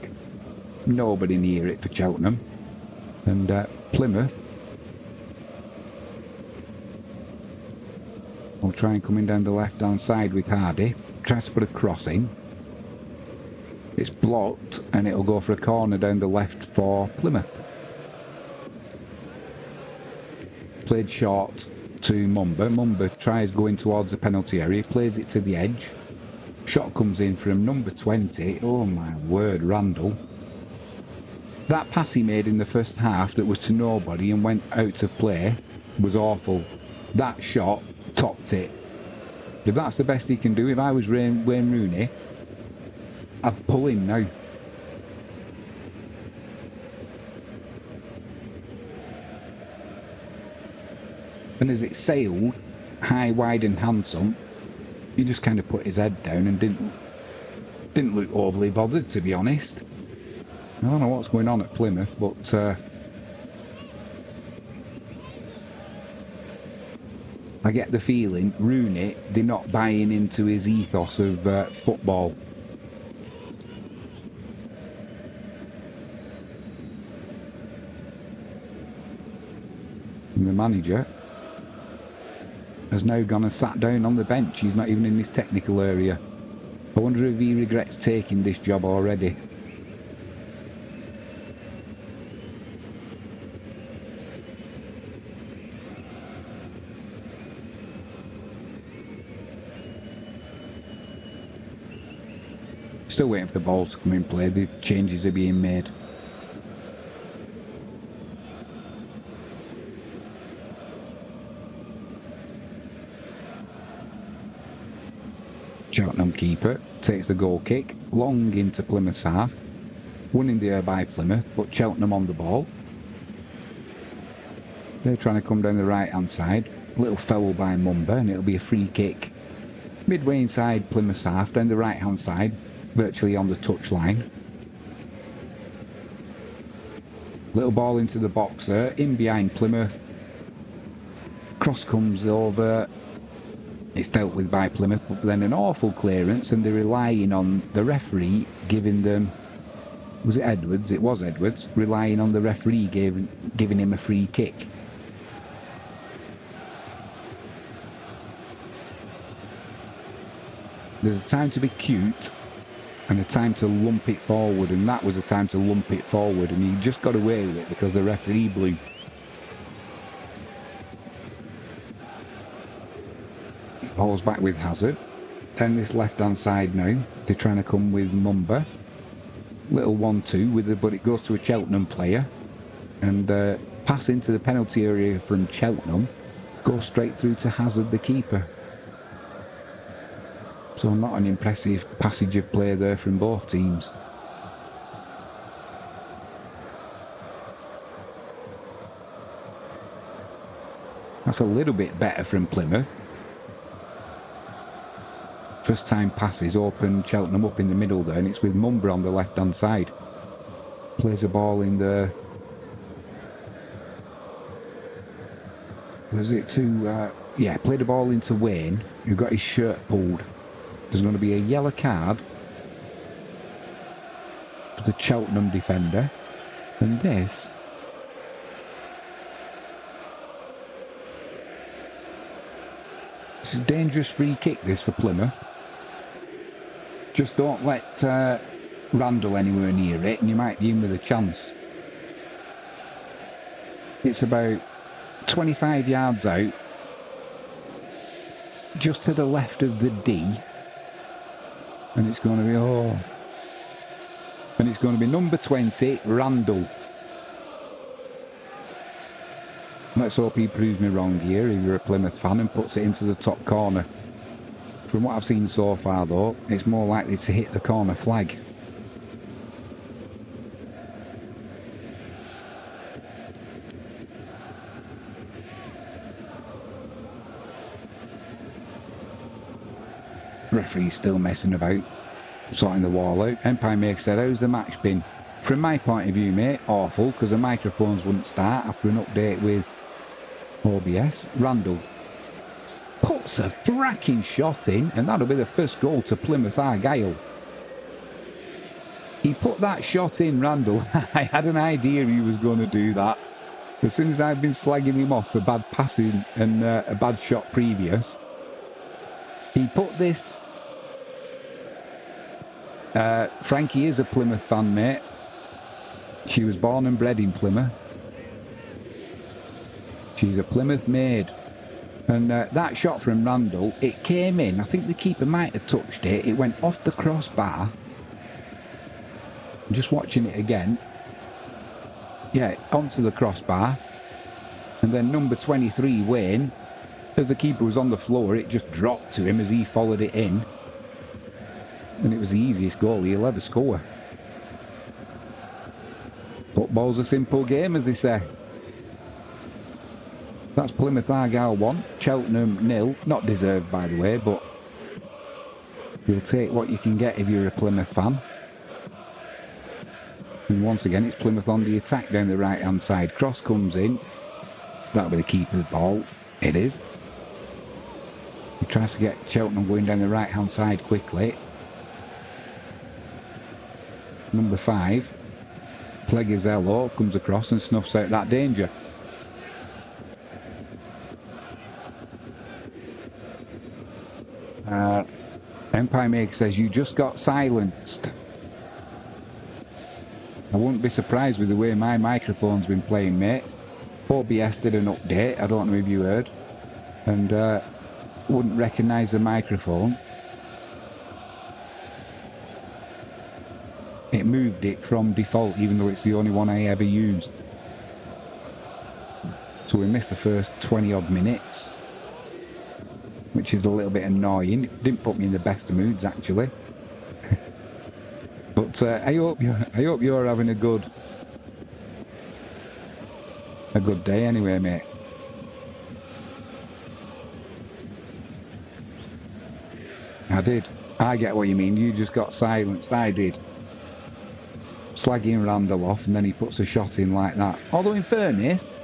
Nobody near it for Cheltenham. And Plymouth will try and come in down the left-hand side with Hardy. Tries to put a cross in. It's blocked and it'll go for a corner down the left for Plymouth. Played short to Mumba. Mumba tries going towards the penalty area, plays it to the edge. Shot comes in from number 20. Oh my word, Randall. That pass he made in the first half that was to nobody and went out of play was awful. That shot topped it. If that's the best he can do, if I was Wayne Rooney, I'd pull him now. And as it sailed, high, wide and handsome, he just kind of put his head down and didn't look overly bothered, to be honest. I don't know what's going on at Plymouth, but I get the feeling Rooney, they're not buying into his ethos of football. And the manager has now gone and sat down on the bench. He's not even in his technical area. I wonder if he regrets taking this job already. Still waiting for the ball to come in play. The changes are being made. Cheltenham keeper takes the goal kick long into Plymouth's half. Won in the air by Plymouth, but Cheltenham on the ball. They're trying to come down the right hand side. A little foul by Mumba and it'll be a free kick. Midway inside Plymouth's half, down the right hand side, virtually on the touch line. Little ball into the box there, in behind Plymouth. Cross comes over. It's dealt with by Plymouth, but then an awful clearance, and they're relying on the referee giving them... Was it Edwards? It was Edwards. Relying on the referee giving him a free kick. There's a time to be cute and a time to lump it forward, and that was a time to lump it forward, and he just got away with it because the referee blew. Ball's back with Hazard. Then this left-hand side now. They're trying to come with Mumba. Little 1-2 with it, but it goes to a Cheltenham player. And pass into the penalty area from Cheltenham. Goes straight through to Hazard, the keeper. So not an impressive passage of play there from both teams. That's a little bit better from Plymouth. First time passes open Cheltenham up in the middle there, and it's with Mumba on the left hand side. Plays a ball in the... Was it to... yeah, played a ball into Wayne, who got his shirt pulled. There's going to be a yellow card for the Cheltenham defender. And this... It's a dangerous free kick, this, for Plymouth. Just don't let Randall anywhere near it, and you might be in with a chance. It's about 25 yards out, just to the left of the D, and it's going to be, oh, and it's going to be number 20, Randall. Let's hope he proves me wrong here if you're a Plymouth fan and puts it into the top corner. From what I've seen so far though, it's more likely to hit the corner flag. Referee's still messing about, sorting the wall out. Empire Maker said, how's the match been? From my point of view, mate, awful, because the microphones wouldn't start after an update with OBS. Randall puts a cracking shot in, and that'll be the first goal to Plymouth Argyle. He put that shot in, Randall. I had an idea he was going to do that. As soon as I've been slagging him off for bad passing and a bad shot previous, he put this... Frankie is a Plymouth fan, mate. She was born and bred in Plymouth. She's a Plymouth maid. And that shot from Randall, it came in. I think the keeper might have touched it. It went off the crossbar. I'm just watching it again. Yeah, onto the crossbar. And then number 23, Wayne, as the keeper was on the floor, it just dropped to him as he followed it in. And it was the easiest goal he'll ever score. Football's a simple game, as they say. That's Plymouth Argyle 1, Cheltenham 0. Not deserved, by the way, but you'll take what you can get if you're a Plymouth fan. And once again, it's Plymouth on the attack down the right-hand side. Cross comes in. That'll be the keeper's ball. It is. He tries to get Cheltenham going down the right-hand side quickly. Number 5, Plegazello, comes across and snuffs out that danger. Empire Maker says, you just got silenced. I wouldn't be surprised with the way my microphone's been playing, mate. OBS did an update, I don't know if you heard, and wouldn't recognise the microphone. It moved it from default, even though it's the only one I ever used. So we missed the first 20 odd minutes, which is a little bit annoying. It didn't put me in the best of moods, actually. But I hope you're having a good day anyway, mate. I did. I get what you mean. You just got silenced. I did. Slagging Randall off, and then he puts a shot in like that. Although in fairness,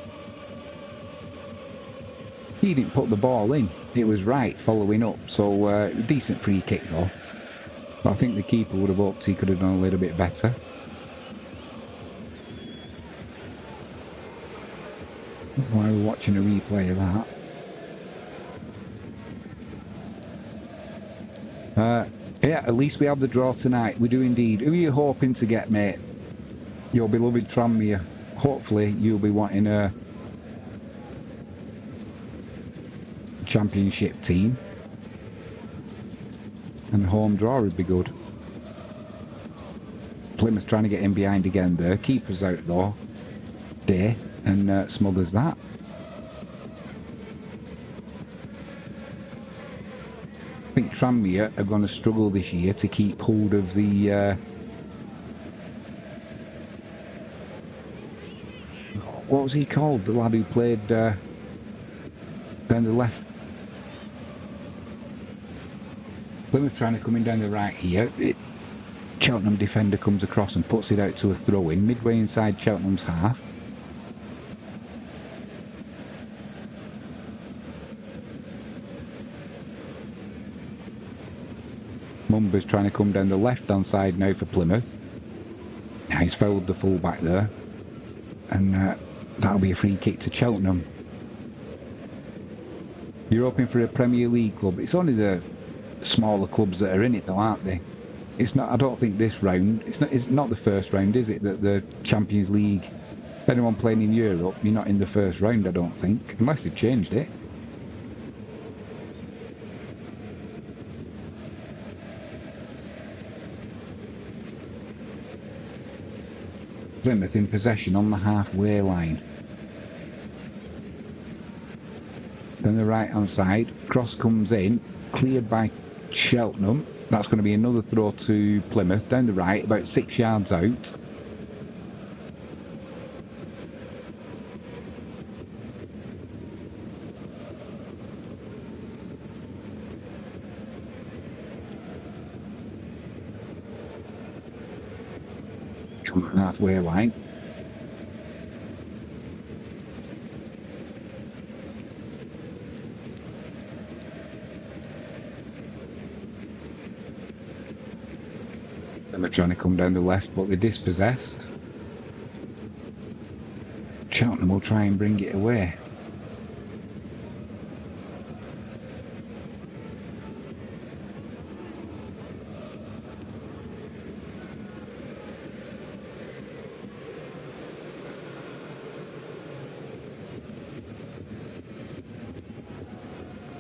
He didn't put the ball in. It was right following up. So decent free kick though. But I think the keeper would have hoped he could have done a little bit better. While we're watching a replay of that. Yeah, at least we have the draw tonight. We do indeed. Who are you hoping to get, mate? Your beloved Tranmere. Hopefully you'll be wanting a championship team. And home draw would be good. Plymouth trying to get in behind again there. Keeper's out though. Day. And smothers that. I think Tranmere are going to struggle this year to keep hold of the what was he called? The lad who played down the left. Plymouth trying to come in down the right here. Cheltenham defender comes across and puts it out to a throw-in midway inside Cheltenham's half. Mumba's trying to come down the left-hand side now for Plymouth. Now he's fouled the full-back there. And that'll be a free kick to Cheltenham. You're hoping for a Premier League club. It's only the smaller clubs that are in it though, aren't they? It's not. I don't think this round, it's not the first round, is it? That the Champions League, if anyone playing in Europe, you're not in the first round, I don't think. Unless they've changed it. Plymouth in possession on the halfway line. Then the right hand side, cross comes in, cleared by Cheltenham. That's going to be another throw to Plymouth down the right, about 6 yards out. Halfway line. And they're trying to come down the left, but they're dispossessed. Cheltenham will try and bring it away.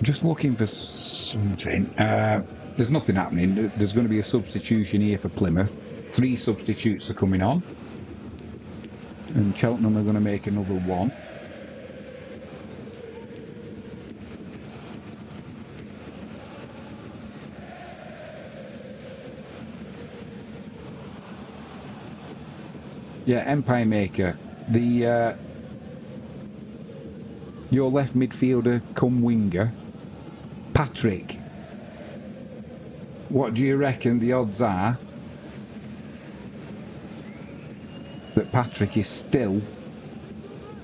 Just looking for something. There's nothing happening. There's going to be a substitution here for Plymouth. 3 substitutes are coming on. And Cheltenham are going to make another one. Yeah, Empire Maker. The your left midfielder come winger, Patrick. What do you reckon the odds are that Patrick is still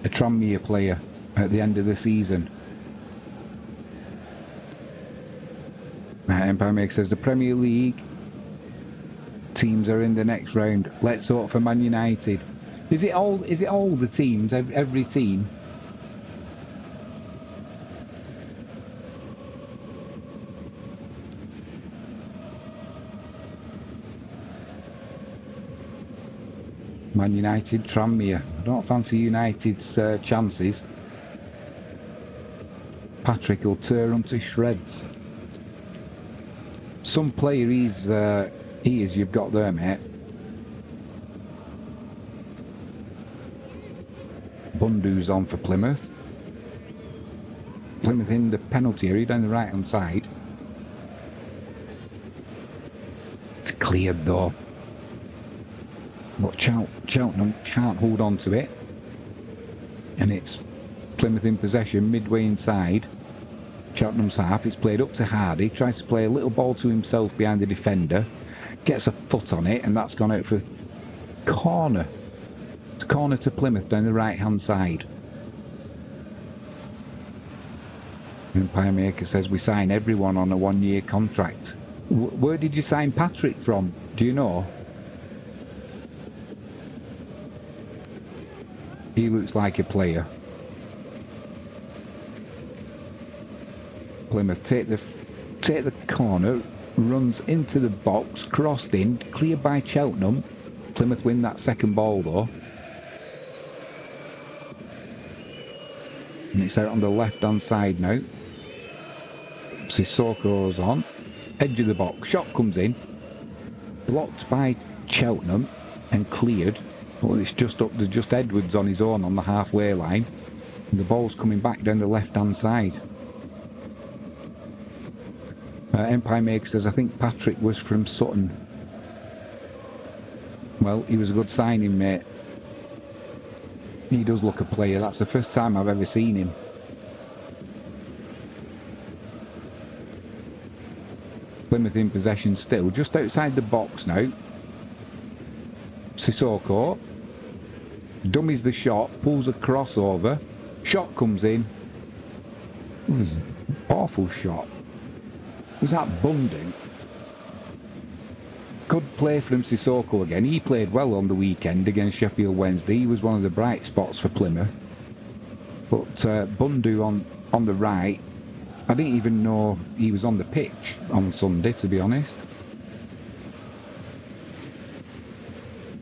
a Tranmere player at the end of the season? Empire Maker says the Premier League teams are in the next round. Let's hope for Man United. Is it all the teams, every team? Man United, Tranmere. I don't fancy United's chances. Patrick will tear them to shreds. Some player he is you've got there, mate. Bundu's on for Plymouth. Plymouth in the penalty area down the right hand side. It's cleared though. But Cheltenham can't hold on to it. And it's Plymouth in possession midway inside Cheltenham's half. It's played up to Hardy. Tries to play a little ball to himself behind the defender. Gets a foot on it and that's gone out for a corner. It's a corner to Plymouth down the right hand side. Empire Maker says we sign everyone on a 1-year contract. Where did you sign Patrick from? Do you know? He looks like a player. Plymouth take the corner, runs into the box, crossed in, cleared by Cheltenham. Plymouth win that second ball though. And it's out on the left-hand side now. Sissoko's on. Edge of the box. Shot comes in. Blocked by Cheltenham and cleared. Well, it's just up. There's just Edwards on his own on the halfway line. And the ball's coming back down the left-hand side. Empire Maker says, I think Patrick was from Sutton. Well, he was a good signing, mate. He does look a player. That's the first time I've ever seen him. Plymouth in possession still. Just outside the box now. Sissoko. Dummies the shot. Pulls a crossover. Shot comes in. It was an awful shot. Was that Bundu? Good play from Sissoko again. He played well on the weekend against Sheffield Wednesday. He was one of the bright spots for Plymouth. But Bundu on the right, I didn't even know he was on the pitch on Sunday, to be honest.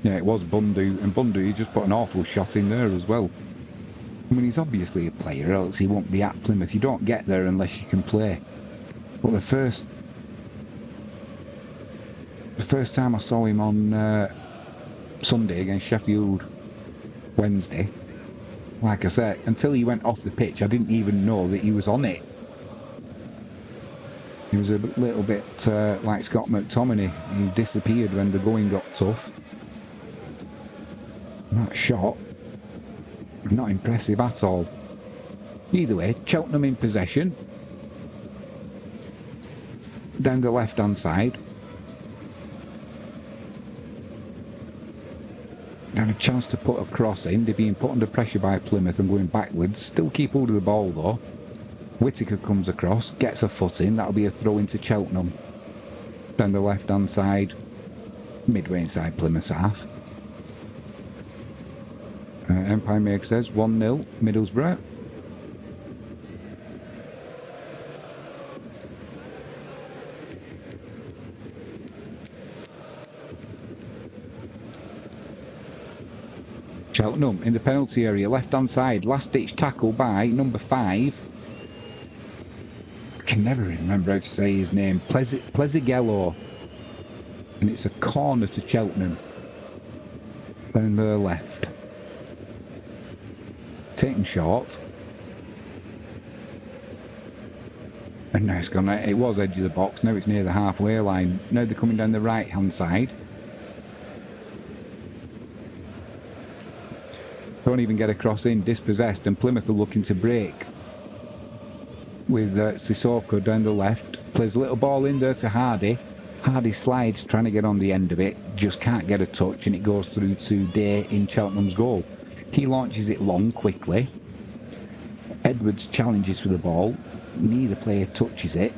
Yeah, it was Bundu, and Bundu, he just put an awful shot in there as well. I mean, he's obviously a player, else he won't be at Plymouth. You don't get there unless you can play. But the first time I saw him on Sunday against Sheffield Wednesday, like I said, until he went off the pitch, I didn't even know that he was on it. He was a little bit like Scott McTominay. He disappeared when the going got tough. And that shot, not impressive at all. Either way, Cheltenham in possession. Down the left-hand side. And a chance to put a cross in. They're being put under pressure by Plymouth and going backwards. Still keep hold of the ball though. Whittaker comes across, gets a foot in. That'll be a throw into Cheltenham. Down the left-hand side. Midway inside Plymouth's half. Empire Maker says 1-0 Middlesbrough. Cheltenham in the penalty area, left-hand side, last-ditch tackle by number 5. I can never remember how to say his name. Plezigello. And it's a corner to Cheltenham. Down their left. Taken short. And now it's gone. It was edge of the box, now it's near the halfway line. Now they're coming down the right-hand side. Don't even get a cross in, dispossessed, and Plymouth are looking to break. With Sissoko down the left, plays a little ball in there to Hardy. Hardy slides, trying to get on the end of it, just can't get a touch, and it goes through to Day in Cheltenham's goal. He launches it long, quickly. Edwards challenges for the ball. Neither player touches it.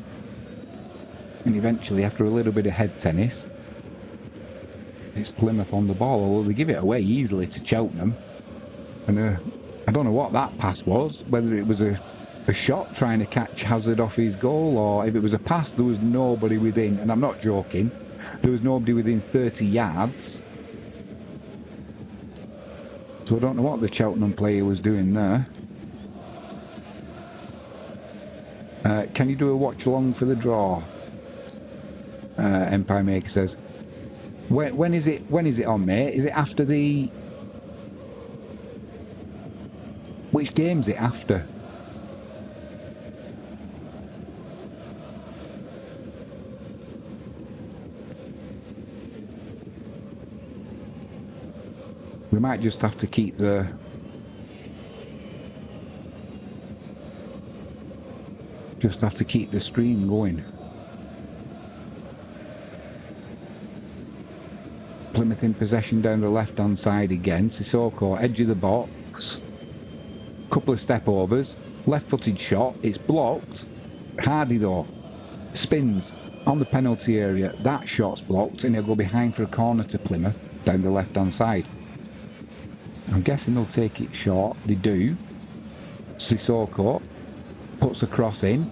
And eventually, after a little bit of head tennis, it's Plymouth on the ball, although they give it away easily to Cheltenham. And I don't know what that pass was, whether it was a shot trying to catch Hazard off his goal, or if it was a pass, there was nobody within, and I'm not joking, there was nobody within 30 yards. So I don't know what the Cheltenham player was doing there. Can you do a watch along for the draw? Empire Maker says. When is it on, mate? Is it after the... Which game's it after? We might just have to keep the... stream going. Plymouth in possession down the left-hand side again. Sissoko, edge of the box. Couple of step overs. Left-footed shot, it's blocked. Hardy though, spins on the penalty area. That shot's blocked and he'll go behind for a corner to Plymouth down the left-hand side. I'm guessing they'll take it short. They do. Sissoko puts a cross in.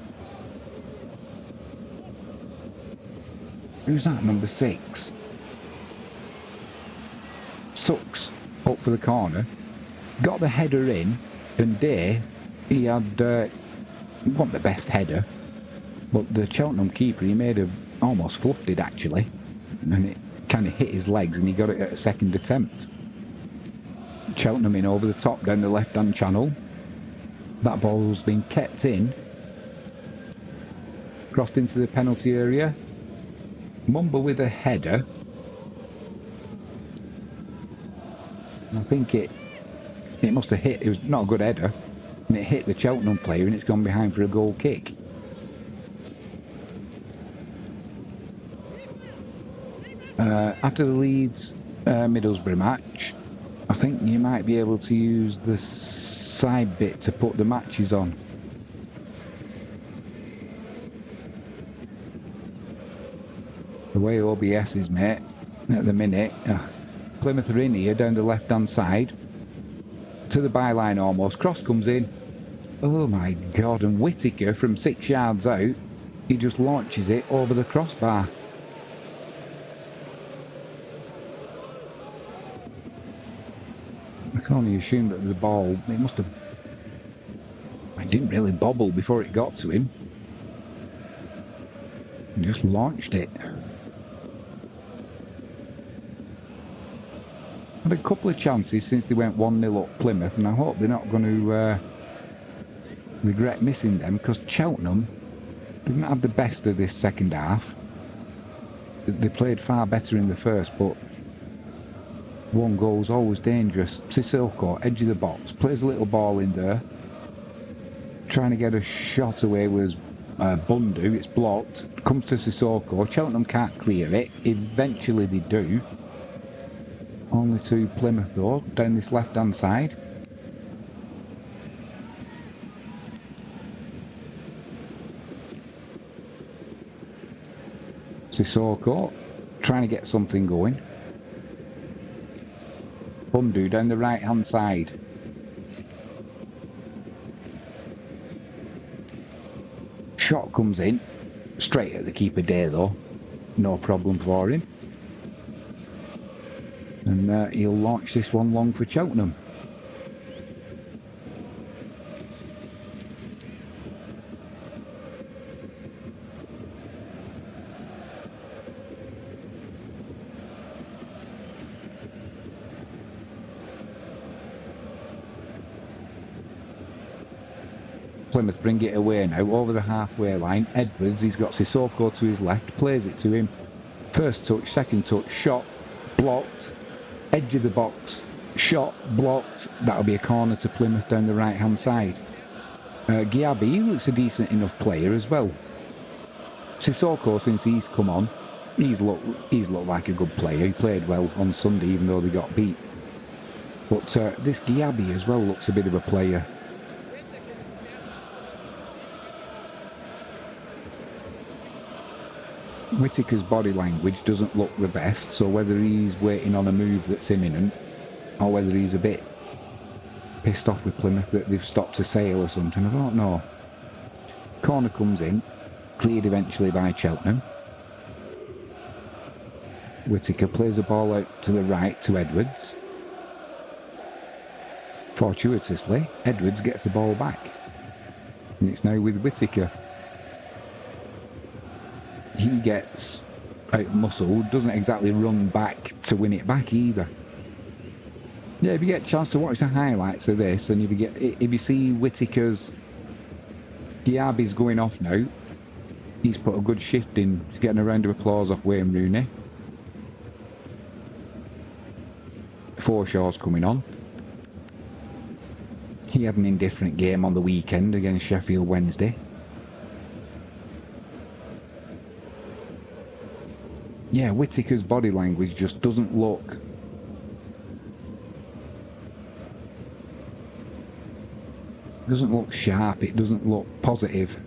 Who's that, number 6? Sucks up for the corner. Got the header in, and Day, he had, wasn't the best header, but the Cheltenham keeper, he made almost fluffed it actually, and it kind of hit his legs and he got it at a second attempt. Cheltenham in over the top down the left-hand channel. That ball's been kept in. Crossed into the penalty area. Mumba with a header. I think it must have hit, it was not a good header, and it hit the Cheltenham player and it's gone behind for a goal kick. After the Leeds Middlesbrough match, I think you might be able to use the side bit to put the matches on. The way OBS is, mate, at the minute. Plymouth are in here down the left hand side to the byline almost. Cross comes in. Oh my god, and Whittaker from 6 yards out, he just launches it over the crossbar. I can only assume that the ball, it must have, it didn't really bobble before it got to him. He just launched it. Had a couple of chances since they went 1-0 up Plymouth, and I hope they're not going to regret missing them, because Cheltenham didn't have the best of this second half. They played far better in the first, but one goal is always dangerous. Sissoko, edge of the box, plays a little ball in there, trying to get a shot away with Bundu. It's blocked, comes to Sissoko. Cheltenham can't clear it. Eventually they do. Only to Plymouth though, down this left hand side. Sissoko trying to get something going. Bundu down the right hand side. Shot comes in, straight at the keeper Day though, no problem for him. And he'll launch this one long for Cheltenham. Plymouth bring it away now, over the halfway line. Edwards, he's got Sissoko to his left, plays it to him. First touch, second touch, shot, blocked. Edge of the box, shot, blocked. That'll be a corner to Plymouth down the right hand side. Giabi looks a decent enough player as well. Sissoko, since he's come on, he's looked like a good player. He played well on Sunday even though they got beat. But this Giabi as well looks a bit of a player. Whittaker's body language doesn't look the best, so whether he's waiting on a move that's imminent or whether he's a bit pissed off with Plymouth that they've stopped a sale or something, I don't know. Corner comes in, cleared eventually by Cheltenham. Whittaker plays the ball out to the right to Edwards. Fortuitously, Edwards gets the ball back. And it's now with Whittaker. He gets out-muscled, doesn't exactly run back to win it back either. Yeah, if you get a chance to watch the highlights of this, and if you see Whittaker's, Giabi's going off now, he's put a good shift in, he's getting a round of applause off Wayne Rooney. Forshaw's coming on. He had an indifferent game on the weekend against Sheffield Wednesday. Yeah, Whittaker's body language just doesn't look... It doesn't look sharp, it doesn't look positive.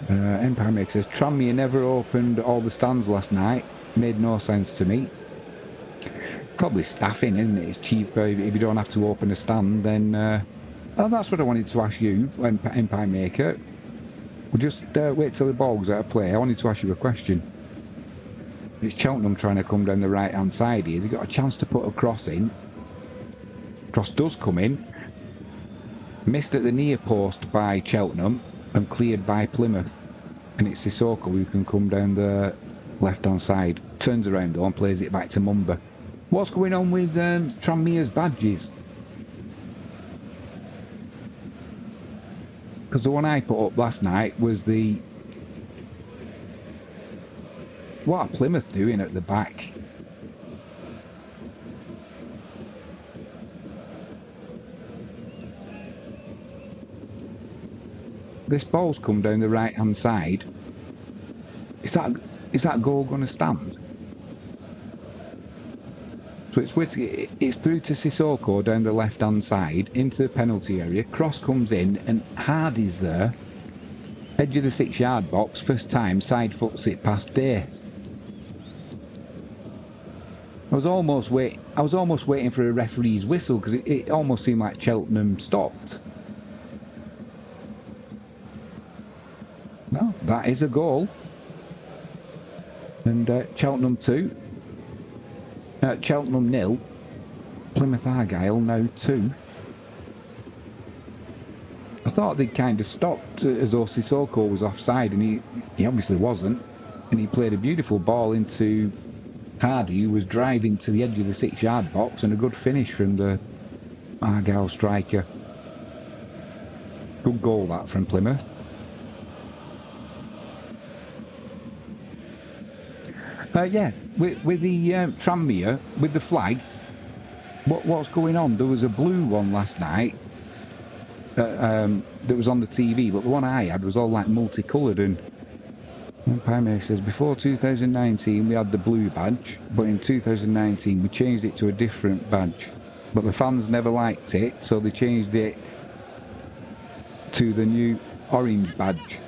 Empire Maker says, Tranmere never opened all the stands last night. Made no sense to me. Probably staffing, isn't it? It's cheaper if you don't have to open a stand, then... oh, that's what I wanted to ask you, Empire Maker. We'll just wait till the ball goes out of play. I wanted to ask you a question. It's Cheltenham trying to come down the right-hand side here. They've got a chance to put a cross in. Cross does come in. Missed at the near post by Cheltenham and cleared by Plymouth. And it's Sissoko who can come down the left-hand side. Turns around though and plays it back to Mumba. What's going on with Tranmere's badges? Because the one I put up last night was the... What are Plymouth doing at the back? This ball's come down the right-hand side. Is that goal going to stand? So it's through to Sissoko down the left-hand side into the penalty area. Cross comes in and Hardy's there. Edge of the 6-yard box. First time side foots it past Day. I was almost waiting for a referee's whistle because it almost seemed like Cheltenham stopped. No, that is a goal. And Cheltenham 2. Cheltenham 0. Plymouth Argyle now 2. I thought they'd kind of stopped as though Sissoko was offside, and he obviously wasn't. And he played a beautiful ball into Hardy, who was driving to the edge of the 6-yard box, and a good finish from the Argyle striker. Good goal that from Plymouth. Yeah, with the Tranmere, with the flag, what's going on? There was a blue one last night that was on the TV, but the one I had was all like multicoloured. And Empire Maker says, before 2019 we had the blue badge, but in 2019 we changed it to a different badge. But the fans never liked it, so they changed it to the new orange badge.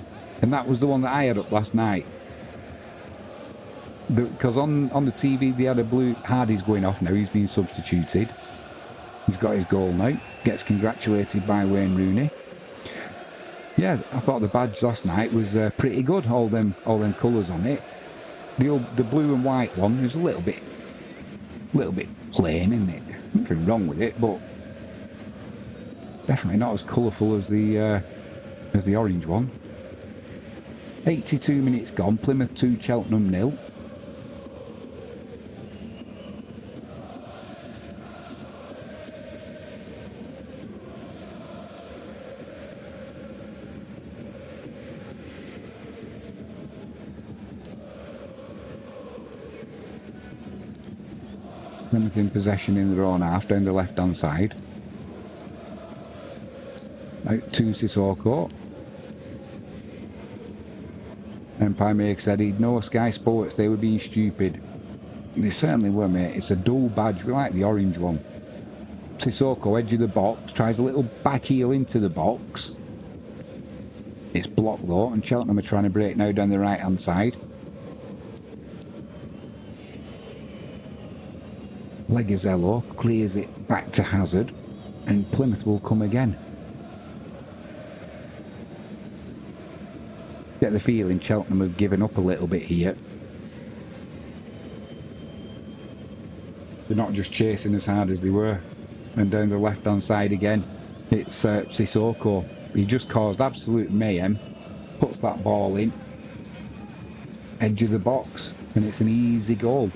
And that was the one that I had up last night. Because on the TV they had a blue. Hardy's going off now, he's been substituted. He's got his goal now. Gets congratulated by Wayne Rooney. Yeah, I thought the badge last night was pretty good. All them colours on it. The blue and white one is a little bit plain, isn't it? Nothing wrong with it, but definitely not as colourful as the orange one. 82 minutes gone. Plymouth 2, Cheltenham 0. Plymouth in possession in their own half down the left-hand side. Out to Sissoko. Empire Maker said he'd know Sky Sports, they were being stupid. They certainly were, mate. It's a dual badge. We like the orange one. Sissoko, edge of the box, tries a little back heel into the box. It's blocked though, and Cheltenham are trying to break now down the right-hand side. Legazello clears it back to Hazard, and Plymouth will come again. Get the feeling Cheltenham have given up a little bit here. They're not just chasing as hard as they were. And down the left-hand side again, it's Sissoko. He just caused absolute mayhem. Puts that ball in. Edge of the box, and it's an easy goal.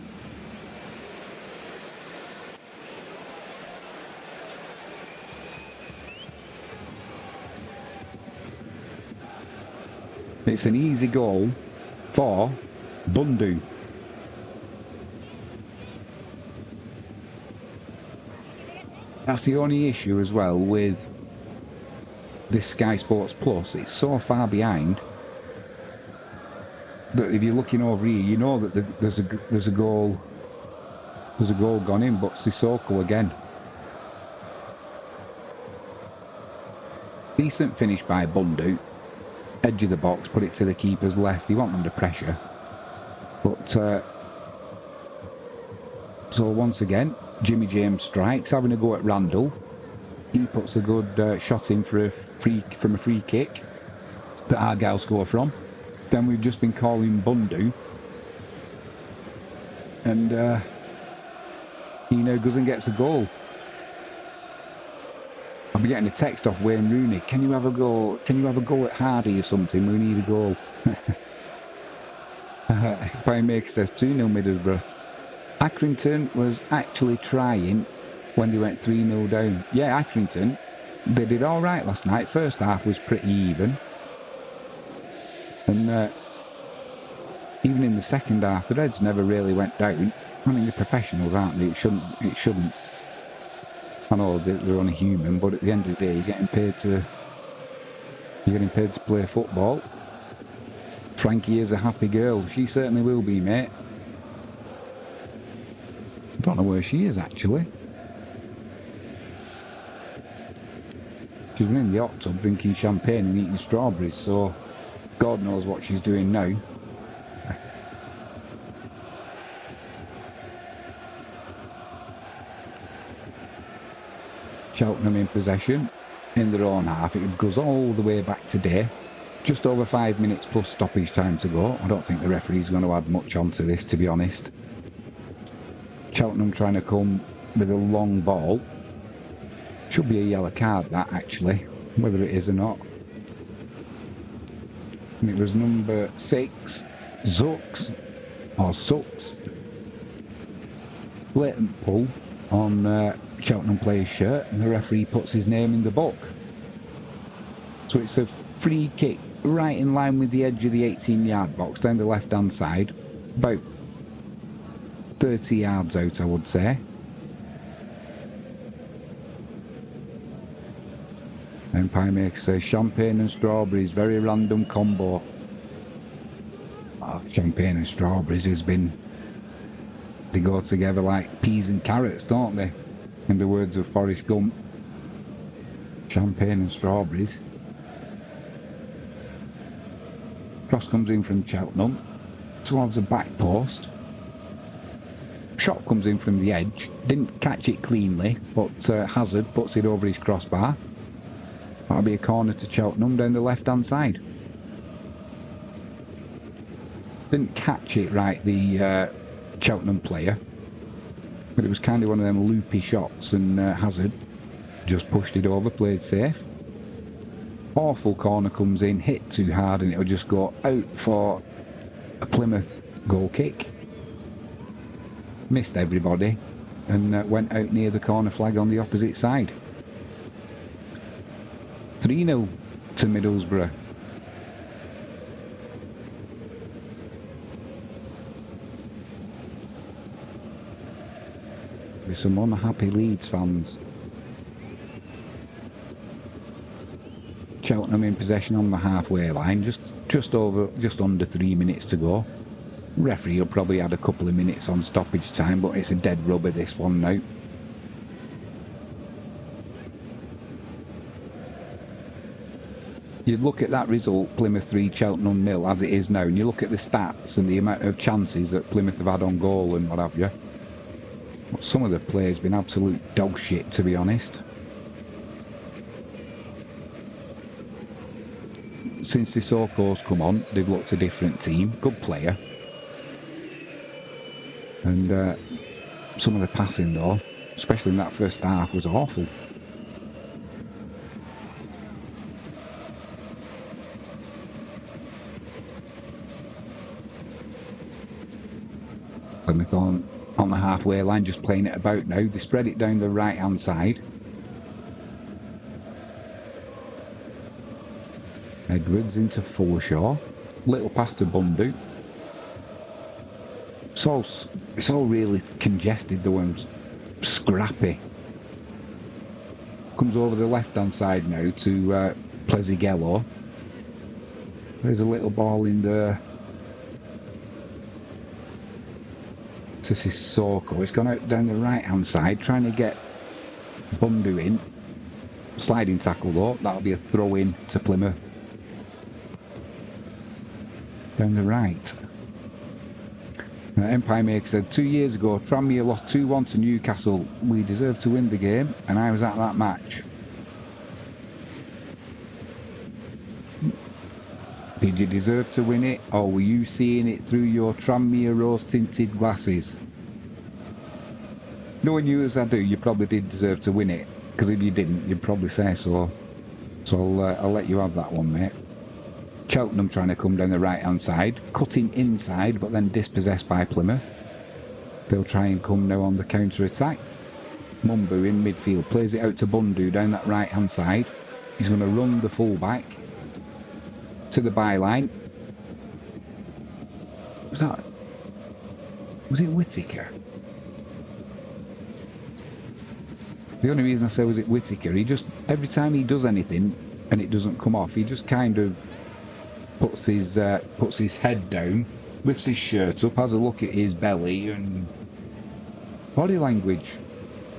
It's an easy goal for Bundu. That's the only issue as well with this Sky Sports Plus. It's so far behind that if you're looking over here, you know that there's a goal gone in, but Sissoko again. Decent finish by Bundu. Edge of the box, put it to the keeper's left. He wasn't under pressure. But, so once again, Jimmy James strikes, having a go at Randall. He puts a good shot in for from a free kick that Argyle score from. Then we've just been calling Bundu. And he now goes and gets a goal. I'll be getting a text off Wayne Rooney. Can you have a go? Can you have a go at Hardy or something? We need a goal. Playmaker says 2-0 Middlesbrough. Accrington was actually trying when they went 3-0 down. Yeah, Accrington, they did all right last night. First half was pretty even. And even in the second half, the Reds never really went down. I mean, they're professionals, aren't they? It shouldn't. I know they're only human, but at the end of the day, you're getting paid to play football. Frankie is a happy girl. She certainly will be, mate. I don't know where she is, actually. She's been in the hot tub drinking champagne and eating strawberries, so God knows what she's doing now. Cheltenham in possession in their own half. It goes all the way back today. Just over 5 minutes plus stoppage time to go. I don't think the referee's going to add much onto this, to be honest. Cheltenham trying to come with a long ball. Should be a yellow card, that, actually, whether it is or not. And it was number 6, Zucks, or Sucks. Blatant pull on Cheltenham player's shirt, and the referee puts his name in the book. So it's a free kick right in line with the edge of the 18-yard box down the left-hand side, about 30 yards out, I would say. And Pie says champagne and strawberries, very random combo. Oh, champagne and strawberries has been, they go together like peas and carrots, don't they? In the words of Forrest Gump. Champagne and strawberries. Cross comes in from Cheltenham towards the back post. Shot comes in from the edge. Didn't catch it cleanly, but Hazard puts it over his crossbar. That'll be a corner to Cheltenham down the left-hand side. Didn't catch it right, the Cheltenham player. But it was kind of one of them loopy shots, and Hazard just pushed it over, played safe. Awful corner comes in, hit too hard, and it'll just go out for a Plymouth goal kick. Missed everybody, and went out near the corner flag on the opposite side. 3-0 to Middlesbrough. With some unhappy Leeds fans. Cheltenham in possession on the halfway line, just under 3 minutes to go. Referee will probably add a couple of minutes on stoppage time, but it's a dead rubber, this one now. You look at that result, Plymouth 3, Cheltenham 0, as it is now, and you look at the stats and the amount of chances that Plymouth have had on goal and what have you. But some of the players have been absolute dog shit, to be honest. Since Sissoko's come on, they've looked a different team. Good player. And some of the passing, though, especially in that first half, was awful. Plymouth on the halfway line, just playing it about now. They spread it down the right-hand side. Edwards into Forshaw. Little pass to Bundu. It's all really congested, though, and scrappy. Comes over the left-hand side now to Plezzigello. There's a little ball in there to Sissoko. It's gone out down the right-hand side, trying to get Bundu in. Sliding tackle though, that'll be a throw in to Plymouth. Down the right. Empire Maker said, 2 years ago, Tranmere lost 2-1 to Newcastle. We deserved to win the game, and I was at that match. Did you deserve to win it, or were you seeing it through your Tranmere rose-tinted glasses? Knowing you as I do, you probably did deserve to win it, because if you didn't, you'd probably say so. So I'll let you have that one, mate. Cheltenham trying to come down the right-hand side, cutting inside, but then dispossessed by Plymouth. They'll try and come now on the counter-attack. Mumbu in midfield, plays it out to Bundu down that right-hand side. He's going to run the full-back to the byline. Was it Whittaker? The only reason I say was it Whittaker, he just, every time he does anything and it doesn't come off, he just kind of puts his head down, lifts his shirt up, has a look at his belly, and body language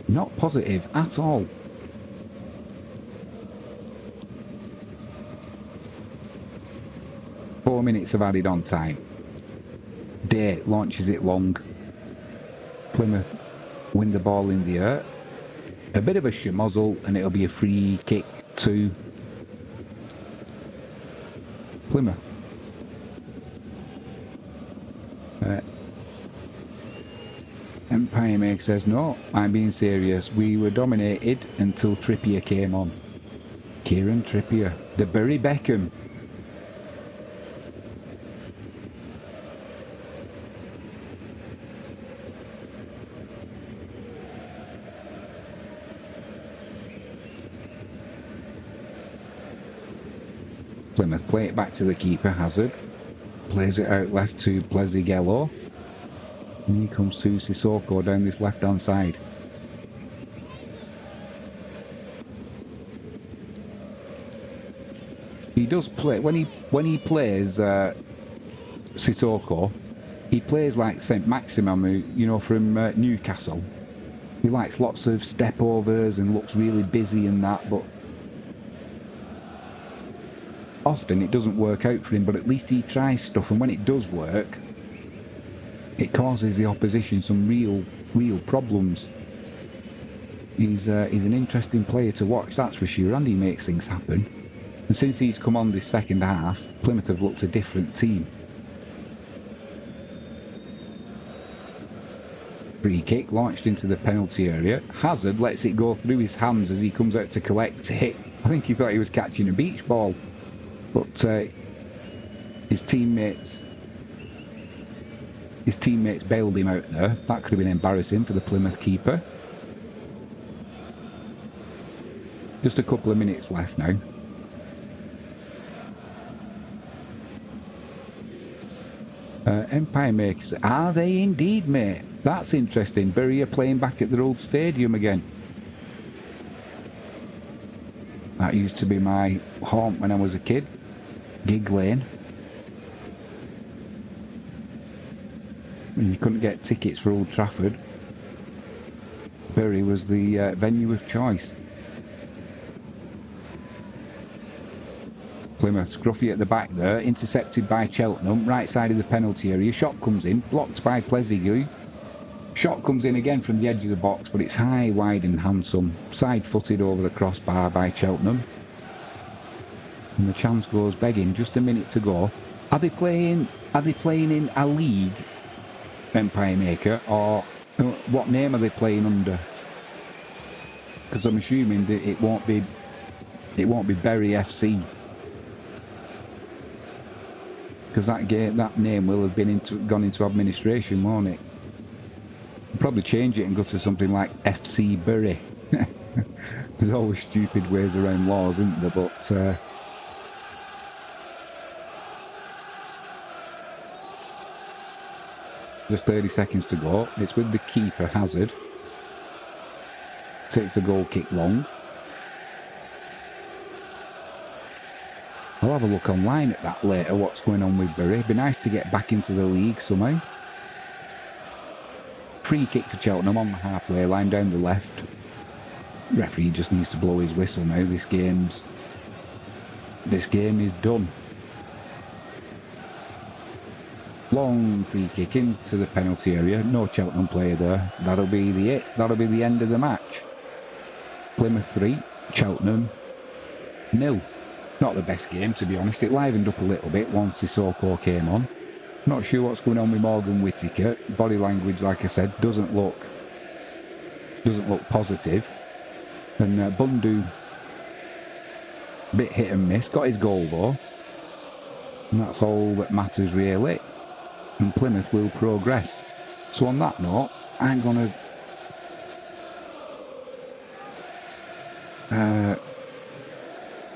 not positive at all. Four minutes of added on time. Day launches it long. Plymouth win the ball in the air. A bit of a schmozzle, and it'll be a free kick to Plymouth. Empire Maker says, no, I'm being serious. We were dominated until Trippier came on. Kieran Trippier. The Bury Beckham. Plymouth play it back to the keeper, Hazard. Plays it out left to Plezigello. And here comes to Sissoko down this left-hand side. He does play, when he plays Sissoko, he plays like St. Maximum, you know, from Newcastle. He likes lots of step-overs and looks really busy and that, but often it doesn't work out for him, but at least he tries stuff, and when it does work, it causes the opposition some real problems. He's an interesting player to watch, that's for sure, and he makes things happen. And since he's come on this second half, Plymouth have looked a different team. Free kick launched into the penalty area. Hazard lets it go through his hands as he comes out to collect it. I think he thought he was catching a beach ball. But his teammates bailed him out there. That could have been embarrassing for the Plymouth keeper. Just a couple of minutes left now. Empire Makers, are they indeed, mate? That's interesting. Bury are playing back at their old stadium again. That used to be my haunt when I was a kid. Gig Lane. When you couldn't get tickets for Old Trafford, Bury was the venue of choice. Plymouth scruffy at the back there, intercepted by Cheltenham, right side of the penalty area. Shot comes in, blocked by Plezigu. Shot comes in again from the edge of the box, but it's high, wide and handsome. Side-footed over the crossbar by Cheltenham. And the chance goes begging, just a minute to go. Are they playing in a league, Empire Maker, or what name are they playing under? Because I'm assuming that it won't be Bury FC. Because that name will have been gone into administration, won't it? They'll probably change it and go to something like FC Bury. There's always stupid ways around laws, isn't there? But just 30 seconds to go. It's with the keeper, Hazard. Takes the goal kick long. I'll have a look online at that later, what's going on with Bury. It'd be nice to get back into the league somehow. Free kick for Cheltenham on the halfway line down the left. Referee just needs to blow his whistle now. This game is done. Long free kick into the penalty area. No Cheltenham player there. That'll be the end of the match. Plymouth 3, Cheltenham 0. Not the best game, to be honest. It livened up a little bit once Sissoko came on. Not sure what's going on with Morgan Whittaker. Body language, like I said, doesn't look positive. And Bundu, bit hit and miss. Got his goal though. And that's all that matters really. And Plymouth will progress. So on that note, I'm going to...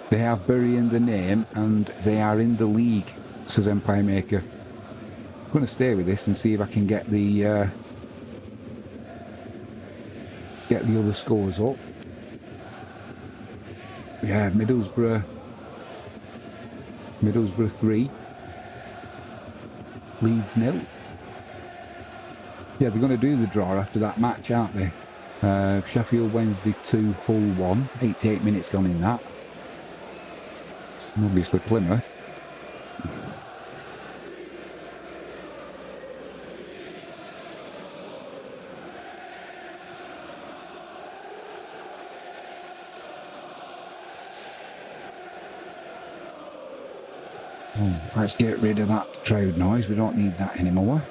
they have burying the name and they are in the league, says Empire Maker. I'm going to stay with this and see if I can get the other scores up. Yeah, Middlesbrough 3, Leeds 0. Yeah, they're going to do the draw after that match, aren't they? Sheffield Wednesday 2, Hull 1. 88 minutes gone in that. And obviously Plymouth. Oh, let's get rid of that crowd noise. We don't need that anymore.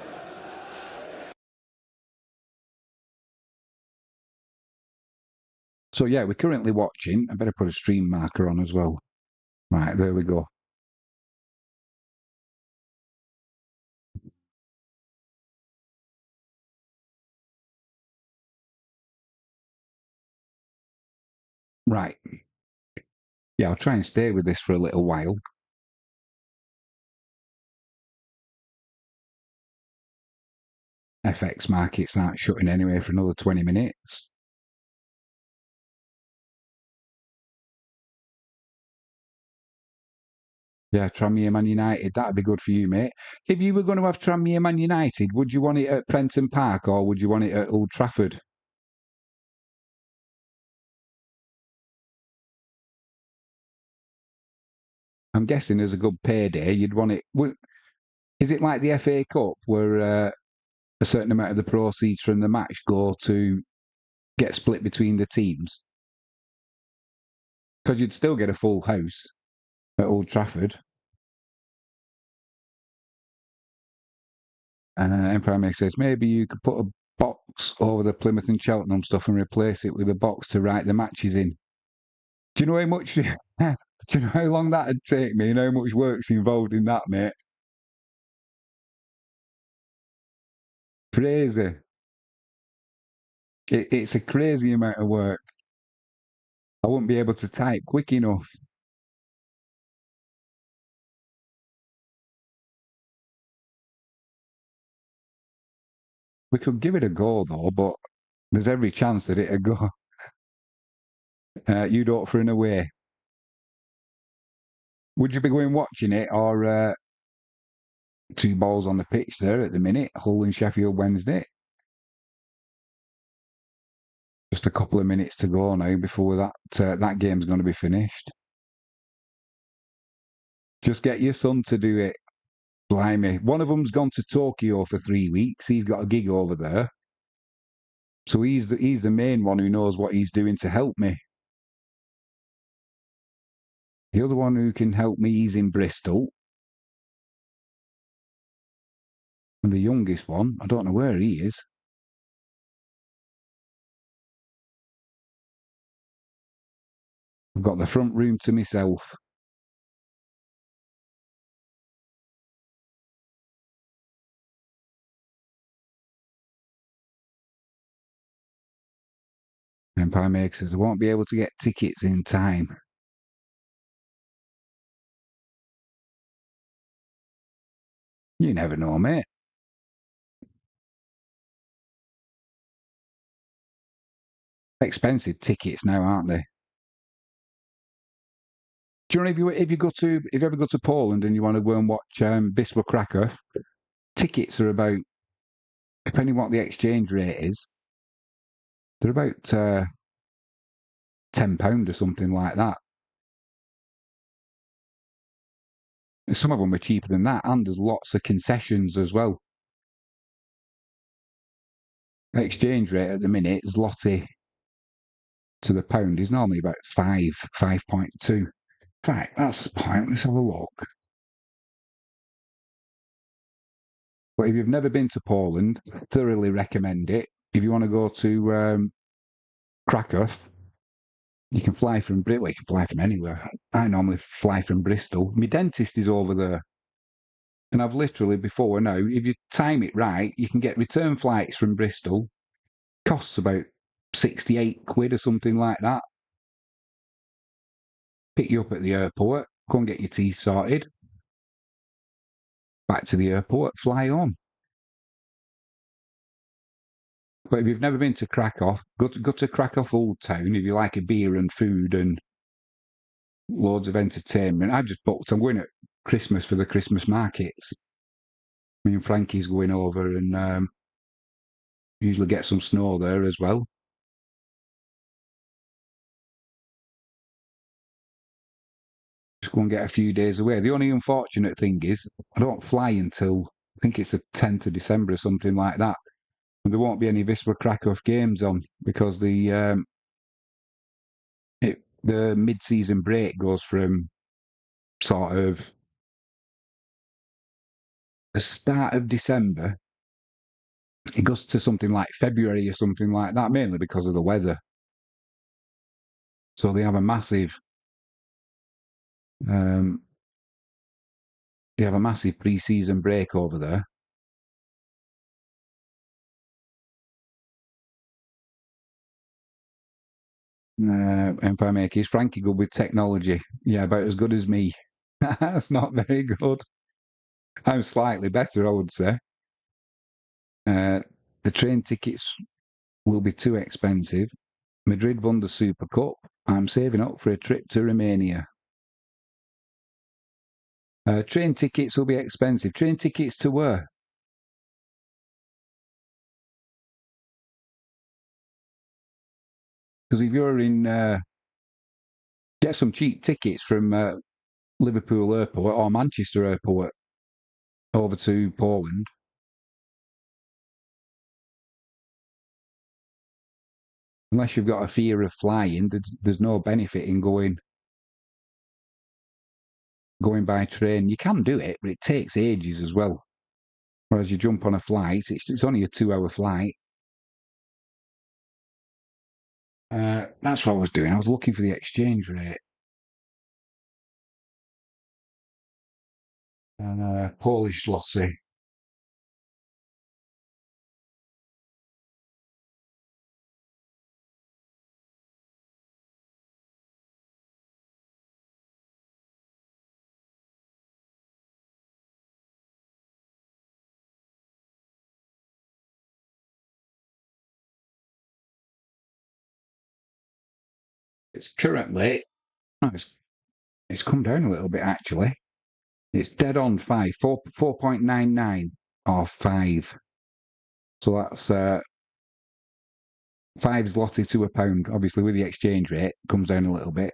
So yeah, we're currently watching. I better put a stream marker on as well. Right, there we go. Right. Yeah, I'll try and stay with this for a little while. FX markets aren't shutting anyway for another 20 minutes. Yeah, Tranmere Man United, that'd be good for you, mate. If you were going to have Tranmere Man United, would you want it at Prenton Park or would you want it at Old Trafford? I'm guessing as a good payday, you'd want it. Is it like the FA Cup where a certain amount of the proceeds from the match go to get split between the teams? Because you'd still get a full house at Old Trafford. And Empire Maker says maybe you could put a box over the Plymouth and Cheltenham stuff and replace it with a box to write the matches in. Do you know how much? Do you know how long that'd take me and how much work's involved in that, mate? Crazy. It's a crazy amount of work. I wouldn't be able to type quick enough. We could give it a go though, but there's every chance that it'd go. You'd opt for an away. Would you be going watching it or two balls on the pitch there at the minute? Hull and Sheffield Wednesday. Just a couple of minutes to go now before that game's going to be finished. Just get your son to do it. Blimey. One of them's gone to Tokyo for 3 weeks. He's got a gig over there. So he's the main one who knows what he's doing to help me. The other one who can help me, he's in Bristol. And the youngest one, I don't know where he is. I've got the front room to myself. Empire Maker says I won't be able to get tickets in time. You never know, mate. Expensive tickets now, aren't they? Do you know if you ever go to Poland and you want to go and watch Wisła Krakow, tickets are about, depending what the exchange rate is, they're about £10 or something like that. Some of them are cheaper than that, and there's lots of concessions as well. Exchange rate at the minute, zloty to the pound is normally about 5.2. Right, that's the point. Let's have a look. But if you've never been to Poland, thoroughly recommend it. If you want to go to Krakow, you can fly from Well, you can fly from anywhere. I normally fly from Bristol. My dentist is over there. And I've literally, before now, if you time it right, you can get return flights from Bristol. Costs about 68 quid or something like that. Pick you up at the airport, go and get your teeth sorted. Back to the airport, fly on. But if you've never been to Krakow, go to Krakow Old Town if you like a beer and food and loads of entertainment. I've just booked. I'm going at Christmas for the Christmas markets. Me and Frankie's going over and usually get some snow there as well. Just go and get a few days away. The only unfortunate thing is I don't fly until I think it's the 10th of December or something like that. And there won't be any Wisła Krakow games on because the mid-season break goes from sort of the start of December. It goes to something like February or something like that, mainly because of the weather. So they have a massive um, pre-season break over there. Empire Make is Frankie good with technology. Yeah, about as good as me. That's not very good. I'm slightly better, I would say. Uh, the train tickets will be too expensive. Madrid won the Super Cup. I'm saving up for a trip to Romania. Train tickets will be expensive. Train tickets to where? Because if you're in, get some cheap tickets from Liverpool Airport or Manchester Airport over to Poland. Unless you've got a fear of flying, there's no benefit in going by train. You can do it, but it takes ages as well. Whereas you jump on a flight, it's only a 2 hour flight. That's what I was doing. I was looking for the exchange rate. And Polish zloty. It's currently, no, it's come down a little bit actually. It's dead on 4.99 or 5. So that's 5 zloty to a pound. Obviously, with the exchange rate, comes down a little bit.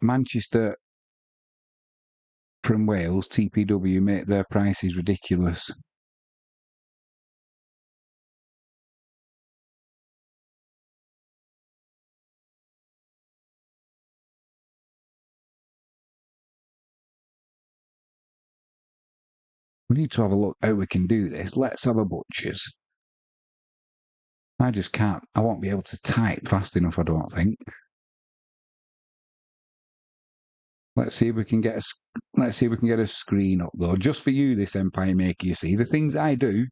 Manchester from Wales, TPW, make their prices ridiculous. We need to have a look how we can do this. Let's have a butcher's. I just can't. I won't be able to type fast enough, I don't think. Let's see if we can get a screen up though, just for you. This Empire Maker, you see the things I do.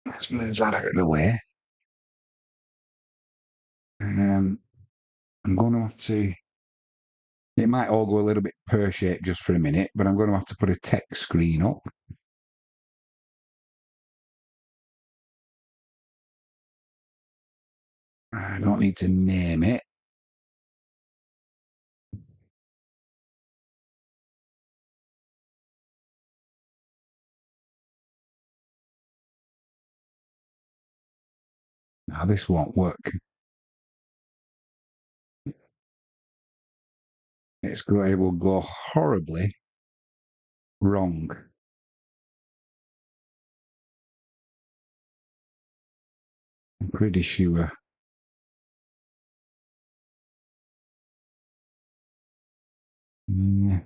Let's move that out of the way. Um, I'm going to have to. It might all go a little bit pear-shaped just for a minute, but I'm going to have to put a text screen up. I don't need to name it. Now this won't work. It will go horribly wrong. I'm pretty sure. Mm,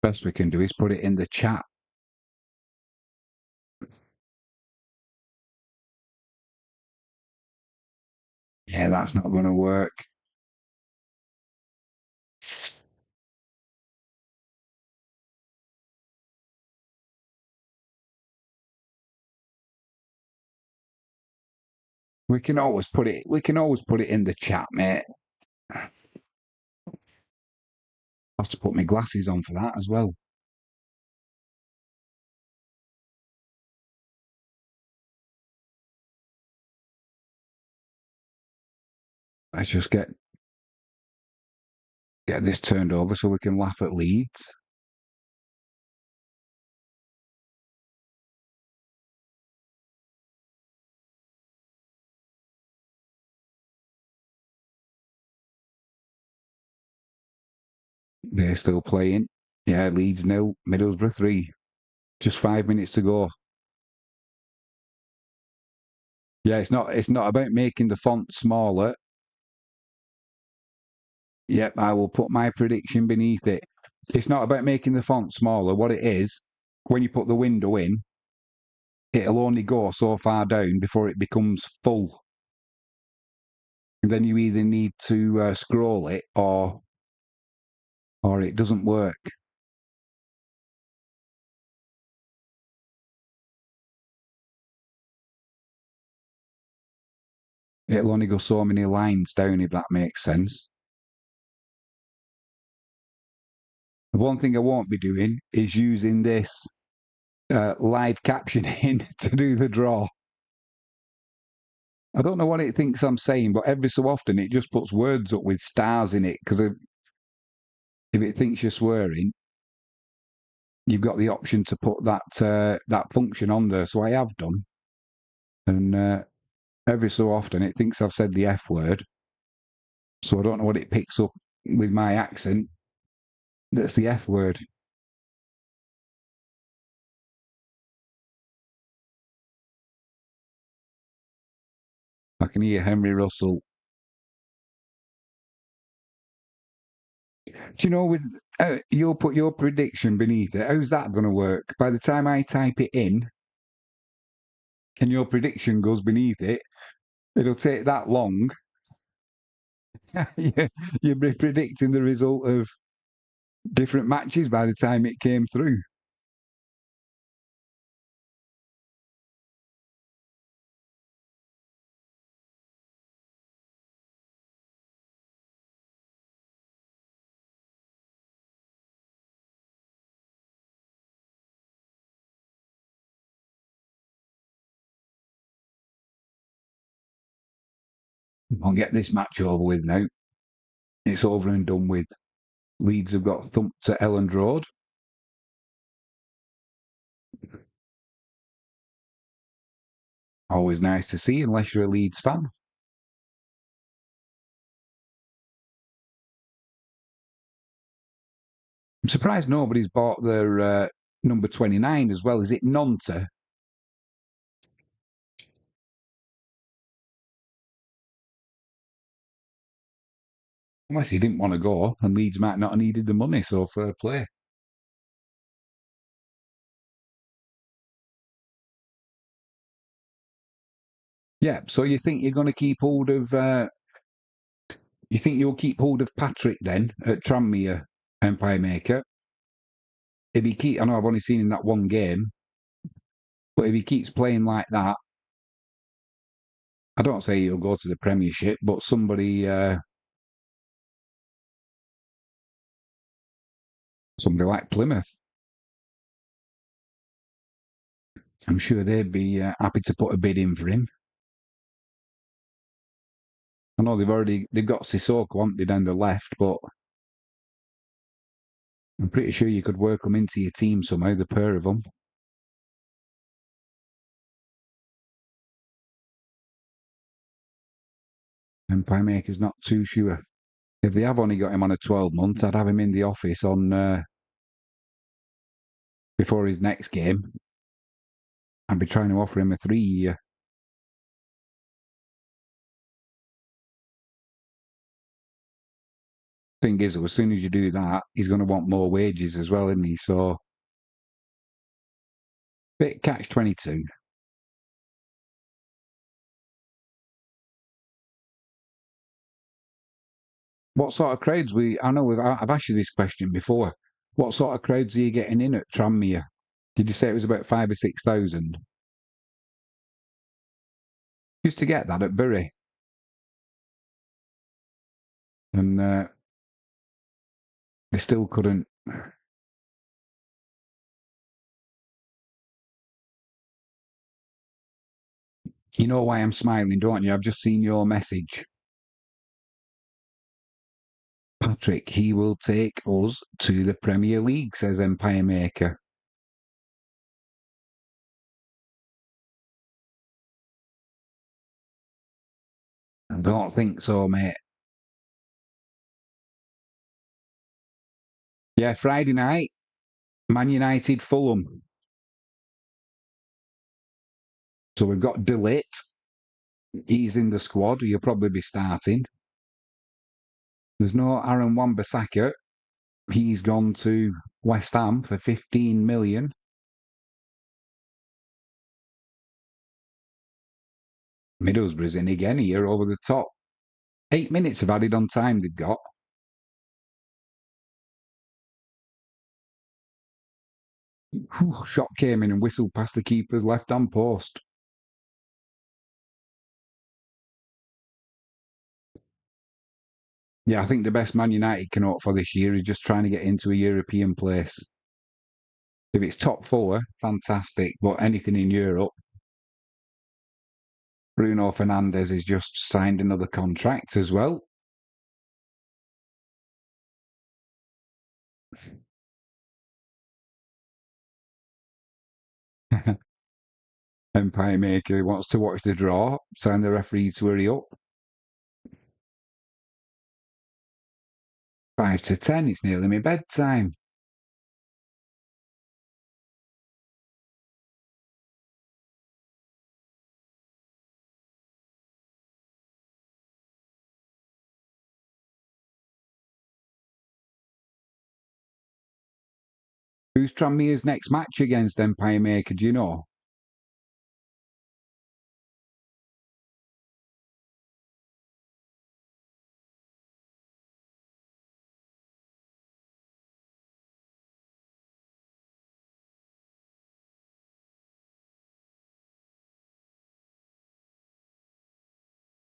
best we can do is put it in the chat. Yeah, that's not going to work. We can always put it. We can always put it in the chat, mate. I have to put my glasses on for that as well. Let's just get this turned over so we can laugh at Leeds. They're still playing. Yeah, Leeds 0, Middlesbrough 3. Just 5 minutes to go. Yeah, it's not about making the font smaller. Yep, I will put my prediction beneath it. It's not about making the font smaller. What it is, when you put the window in, it'll only go so far down before it becomes full. And then you either need to scroll it or it doesn't work. It'll only go so many lines down, if that makes sense. The one thing I won't be doing is using this live captioning to do the draw. I don't know what it thinks I'm saying, but every so often it just puts words up with stars in it because if it thinks you're swearing, you've got the option to put that function on there. So I have done, and every so often it thinks I've said the F word. So I don't know what it picks up with my accent. That's the F word. I can hear Henry Russell. Do you know with you'll put your prediction beneath it? How's that going to work? By the time I type it in and your prediction goes beneath it, it'll take that long. Yeah, you'll be predicting the result of different matches by the time it came through. I'll get this match over with now. It's over and done with. Leeds have got thumped at Elland Road. Always nice to see, unless you're a Leeds fan. I'm surprised nobody's bought their number 29 as well. Is it Nonta? Unless he didn't want to go, and Leeds might not have needed the money, so fair play. Yeah, so you think you're going to keep hold of, you think you'll keep hold of Patrick then at Tranmere Empire Maker? If he keep, I know I've only seen him that one game, but if he keeps playing like that, I don't say he'll go to the Premiership, but somebody like Plymouth, I'm sure they'd be happy to put a bid in for him. I know they've got Sissoko, haven't they, down the left, but I'm pretty sure you could work them into your team somehow, the pair of them. Empire Maker's not too sure. If they have only got him on a 12 month, I'd have him in the office on before his next game. I'd be trying to offer him a 3 year. Thing is, as soon as you do that, he's going to want more wages as well, isn't he? So, bit catch 22. What sort of crowds I know I've asked you this question before. What sort of crowds are you getting in at Tranmere? Did you say it was about 5 or 6,000? Used to get that at Bury, and they still couldn't. You know why I'm smiling, don't you? I've just seen your message. Patrick, he will take us to the Premier League, says Empire Maker. I don't think so, mate. Yeah, Friday night, Man United, Fulham. So we've got Delit. He's in the squad. He'll probably be starting. There's no Aaron Wan-Bissaka. He's gone to West Ham for 15 million. Middlesbrough's in again here over the top. 8 minutes of added on time they've got. Whew, shot came in and whistled past the keeper's left-hand post. Yeah, I think the best Man United can hope for this year is just trying to get into a European place. If it's top four, fantastic. But anything in Europe, Bruno Fernandes has just signed another contract as well. Empire Maker wants to watch the draw, sign the referee to hurry up. 5 to 10, it's nearly my bedtime. Who's Tranmere's next match against Empire Maker, do you know?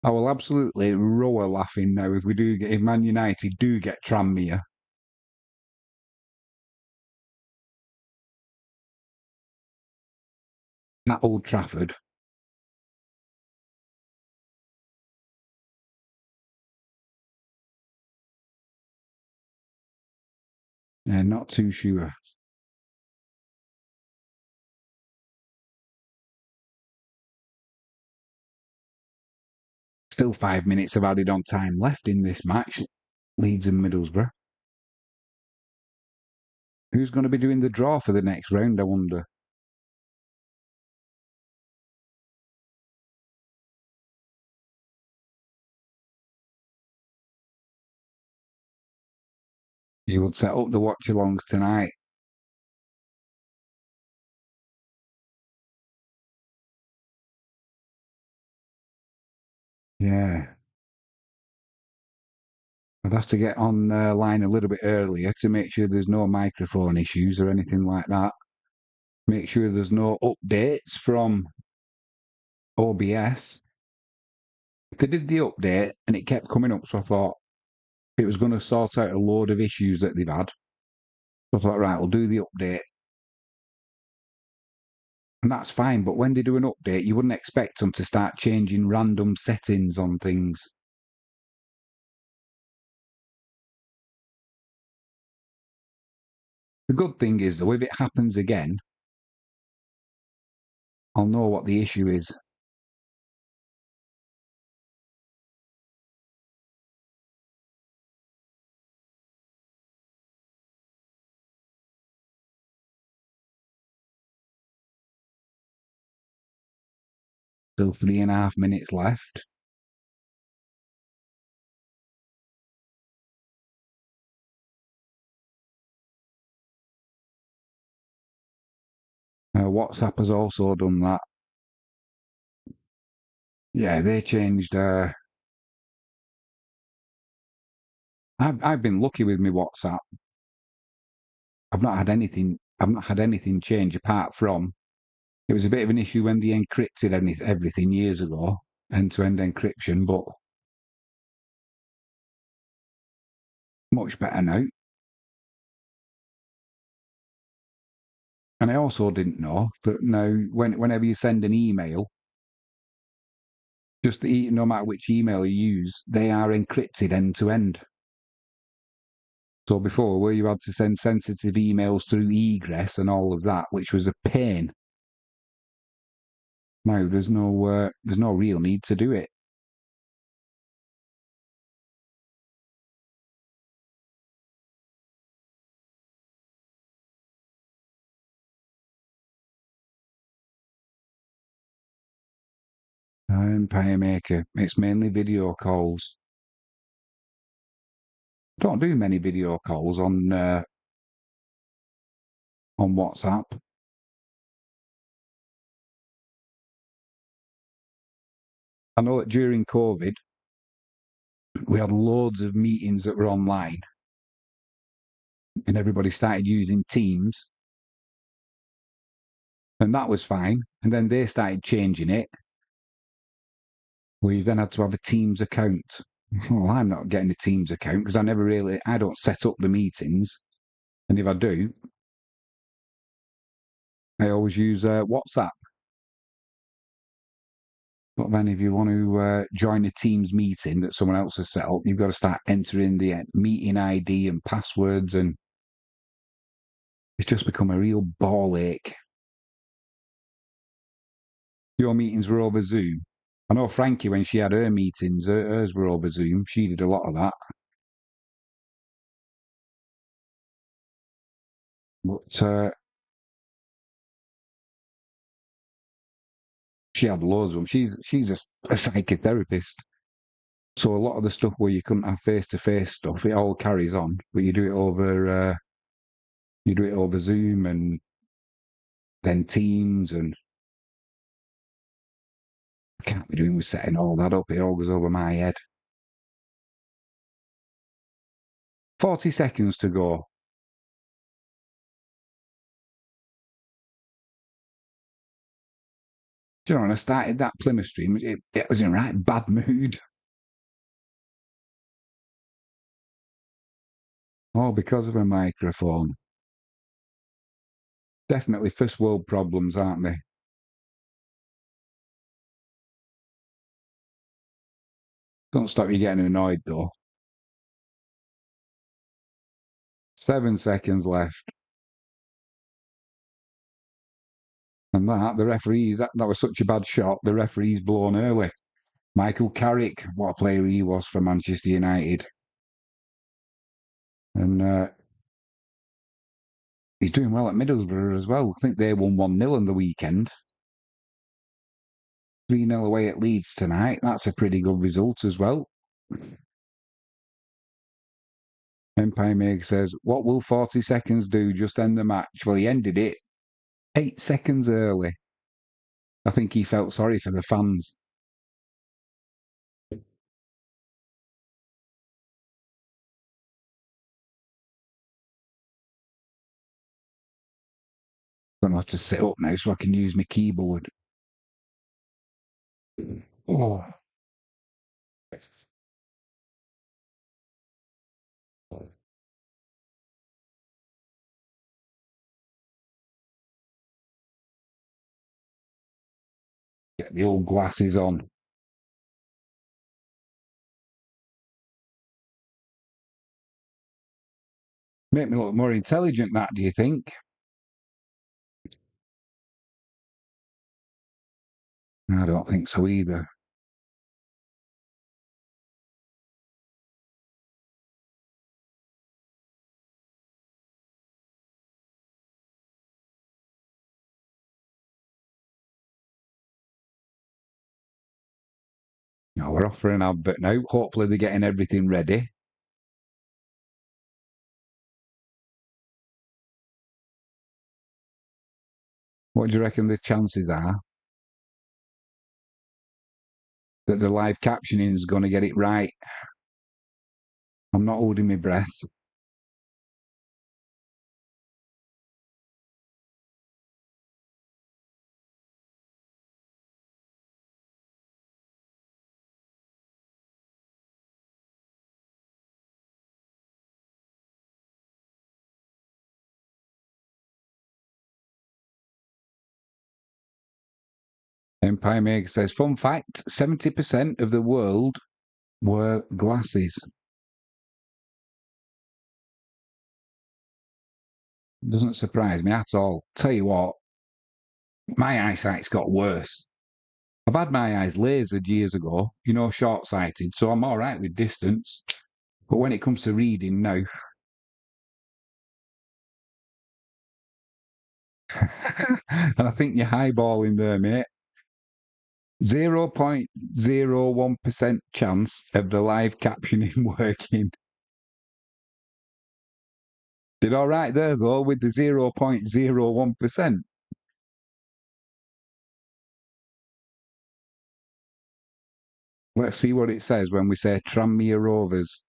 I will absolutely roar laughing now if Man United do get Tranmere. At Old Trafford. Not too sure. Still 5 minutes of added on time left in this match. Leeds and Middlesbrough. Who's going to be doing the draw for the next round, I wonder? You would set up the watch alongs tonight. Yeah. I'd have to get on line a little bit earlier to make sure there's no microphone issues or anything like that. Make sure there's no updates from OBS. They did the update and it kept coming up, so I thought it was going to sort out a load of issues that they've had. So I thought, right, we'll do the update. And that's fine, but when they do an update, you wouldn't expect them to start changing random settings on things. The good thing is, though, if it happens again, I'll know what the issue is. Still 3.5 minutes left. WhatsApp has also done that. Yeah, they changed. I've been lucky with my WhatsApp. I've not had anything. I've not had anything change apart from it was a bit of an issue when they encrypted everything years ago, end-to-end encryption, but much better now. And I also didn't know that now, whenever you send an email, no matter which email you use, they are encrypted end to end. So before, where you had to send sensitive emails through egress and all of that, which was a pain. Now there's no real need to do it. Empire Maker, it's mainly video calls. Don't do many video calls on WhatsApp. I know that during COVID, we had loads of meetings that were online, and everybody started using Teams, and that was fine. And then they started changing it, where you then had to have a Teams account. Well, I'm not getting a Teams account because I don't set up the meetings, and if I do, I always use WhatsApp. But then if you want to join a Teams meeting that someone else has set up, you've got to start entering the meeting ID and passwords, and it's just become a real ball ache. Your meetings were over Zoom. I know Frankie, when she had her meetings, hers were over Zoom. She did a lot of that. But she had loads of them. She's a psychotherapist. So a lot of the stuff where you couldn't have face-to-face stuff, it all carries on, but you do it over Zoom and then Teams, and I can't be doing with setting all that up. It all goes over my head. 40 seconds to go. Do you know, when I started that Plymouth stream, it was in a right bad mood. All because of a microphone. Definitely first world problems, aren't they? Don't stop you getting annoyed though. 7 seconds left. And the referee, that was such a bad shot. The referee's blown early. Michael Carrick, what a player he was for Manchester United. And he's doing well at Middlesbrough as well. I think they won 1-0 on the weekend. 3-0 away at Leeds tonight. That's a pretty good result as well. Empire Meg says, what will 40 seconds do? Just end the match. Well, he ended it 8 seconds early. I think he felt sorry for the fans. Gonna have to sit up now so I can use my keyboard. Oh, get the old glasses on. Make me look more intelligent, that, do you think? I don't think so either. No, we're off for an advert now. Hopefully they're getting everything ready. What do you reckon the chances are that the live captioning is going to get it right? I'm not holding my breath. Empire Maker says, fun fact, 70% of the world wear glasses. Doesn't surprise me at all. Tell you what, my eyesight's got worse. I've had my eyes lasered years ago, short-sighted, so I'm all right with distance. But when it comes to reading now, and I think you're highballing there, mate. 0.01% chance of the live captioning working. Did all right there, though, with the 0.01%. Let's see what it says when we say Tranmere Rovers.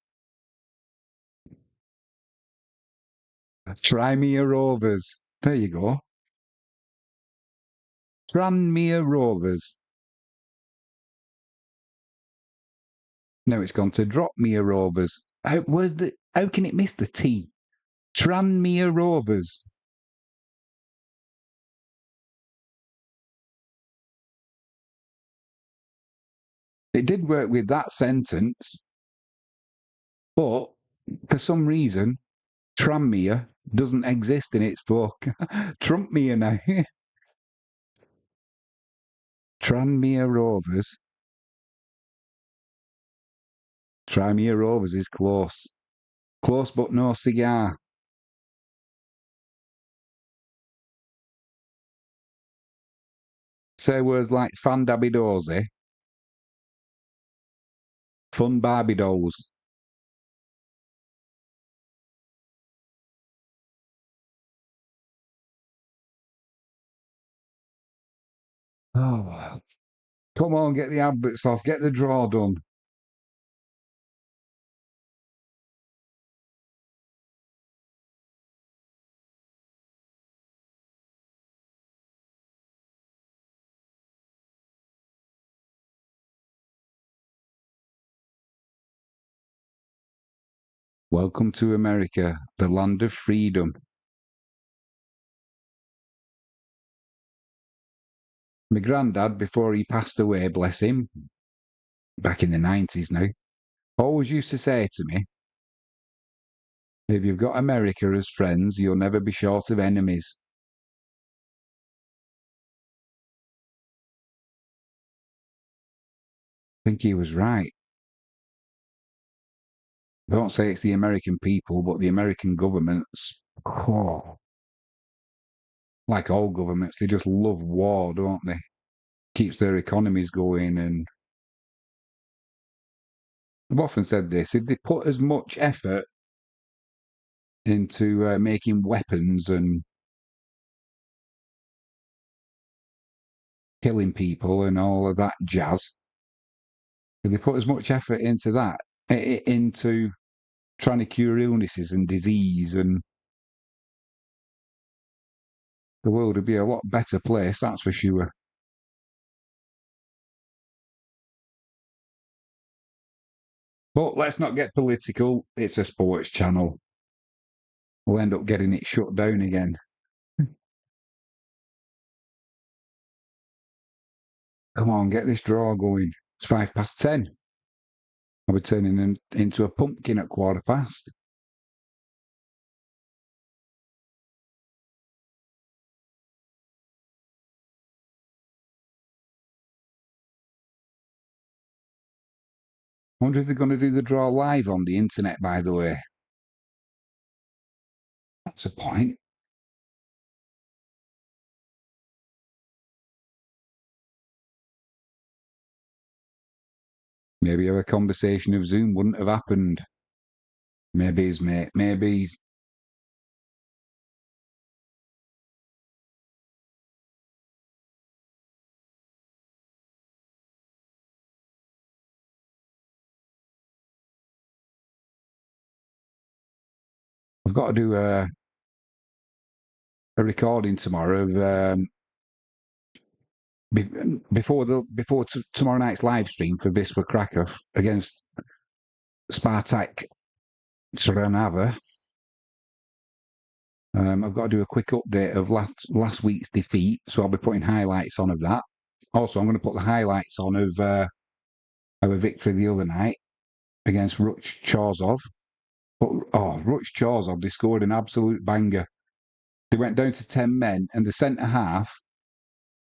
Tranmere Rovers. There you go. Tranmere Rovers. No, it's gone to Dropmere Rovers. How can it miss the T? Tranmere Rovers. It did work with that sentence, but for some reason, Tranmere doesn't exist in its book. Trumpmere now. Tranmere Rovers. Tranmere Rovers is close. Close but no cigar. Say words like fandabidozi, fun Barbie dolls. Oh, come on, get the adverts off, get the draw done. Welcome to America, the land of freedom. My granddad, before he passed away, bless him, back in the 90s now, always used to say to me, if you've got America as friends, you'll never be short of enemies. I think he was right. Don't say it's the American people, but the American governments, oh, like all governments, they just love war, don't they? Keeps their economies going. And I've often said this, if they put as much effort into making weapons and killing people and all of that jazz, if they put as much effort into that, into trying to cure illnesses and disease, and the world would be a lot better place, that's for sure. But let's not get political. It's a sports channel. We'll end up getting it shut down again. Come on, get this draw going. It's 10:05. I'll be turning into a pumpkin at 10:15. Wonder if they're going to do the draw live on the internet, by the way. That's a point. Maybe our conversation of Zoom wouldn't have happened. Maybe he's mate. Maybe he's... I've got to do a recording tomorrow of before tomorrow night's live stream for Wisła Krakow against Spartak Trnava. I've got to do a quick update of last week's defeat, so I'll be putting highlights on of that. Also, I'm going to put the highlights on of our victory the other night against Ruch Chorzów. But, Ruch Chorzów, they scored an absolute banger. They went down to 10 men, and the centre half,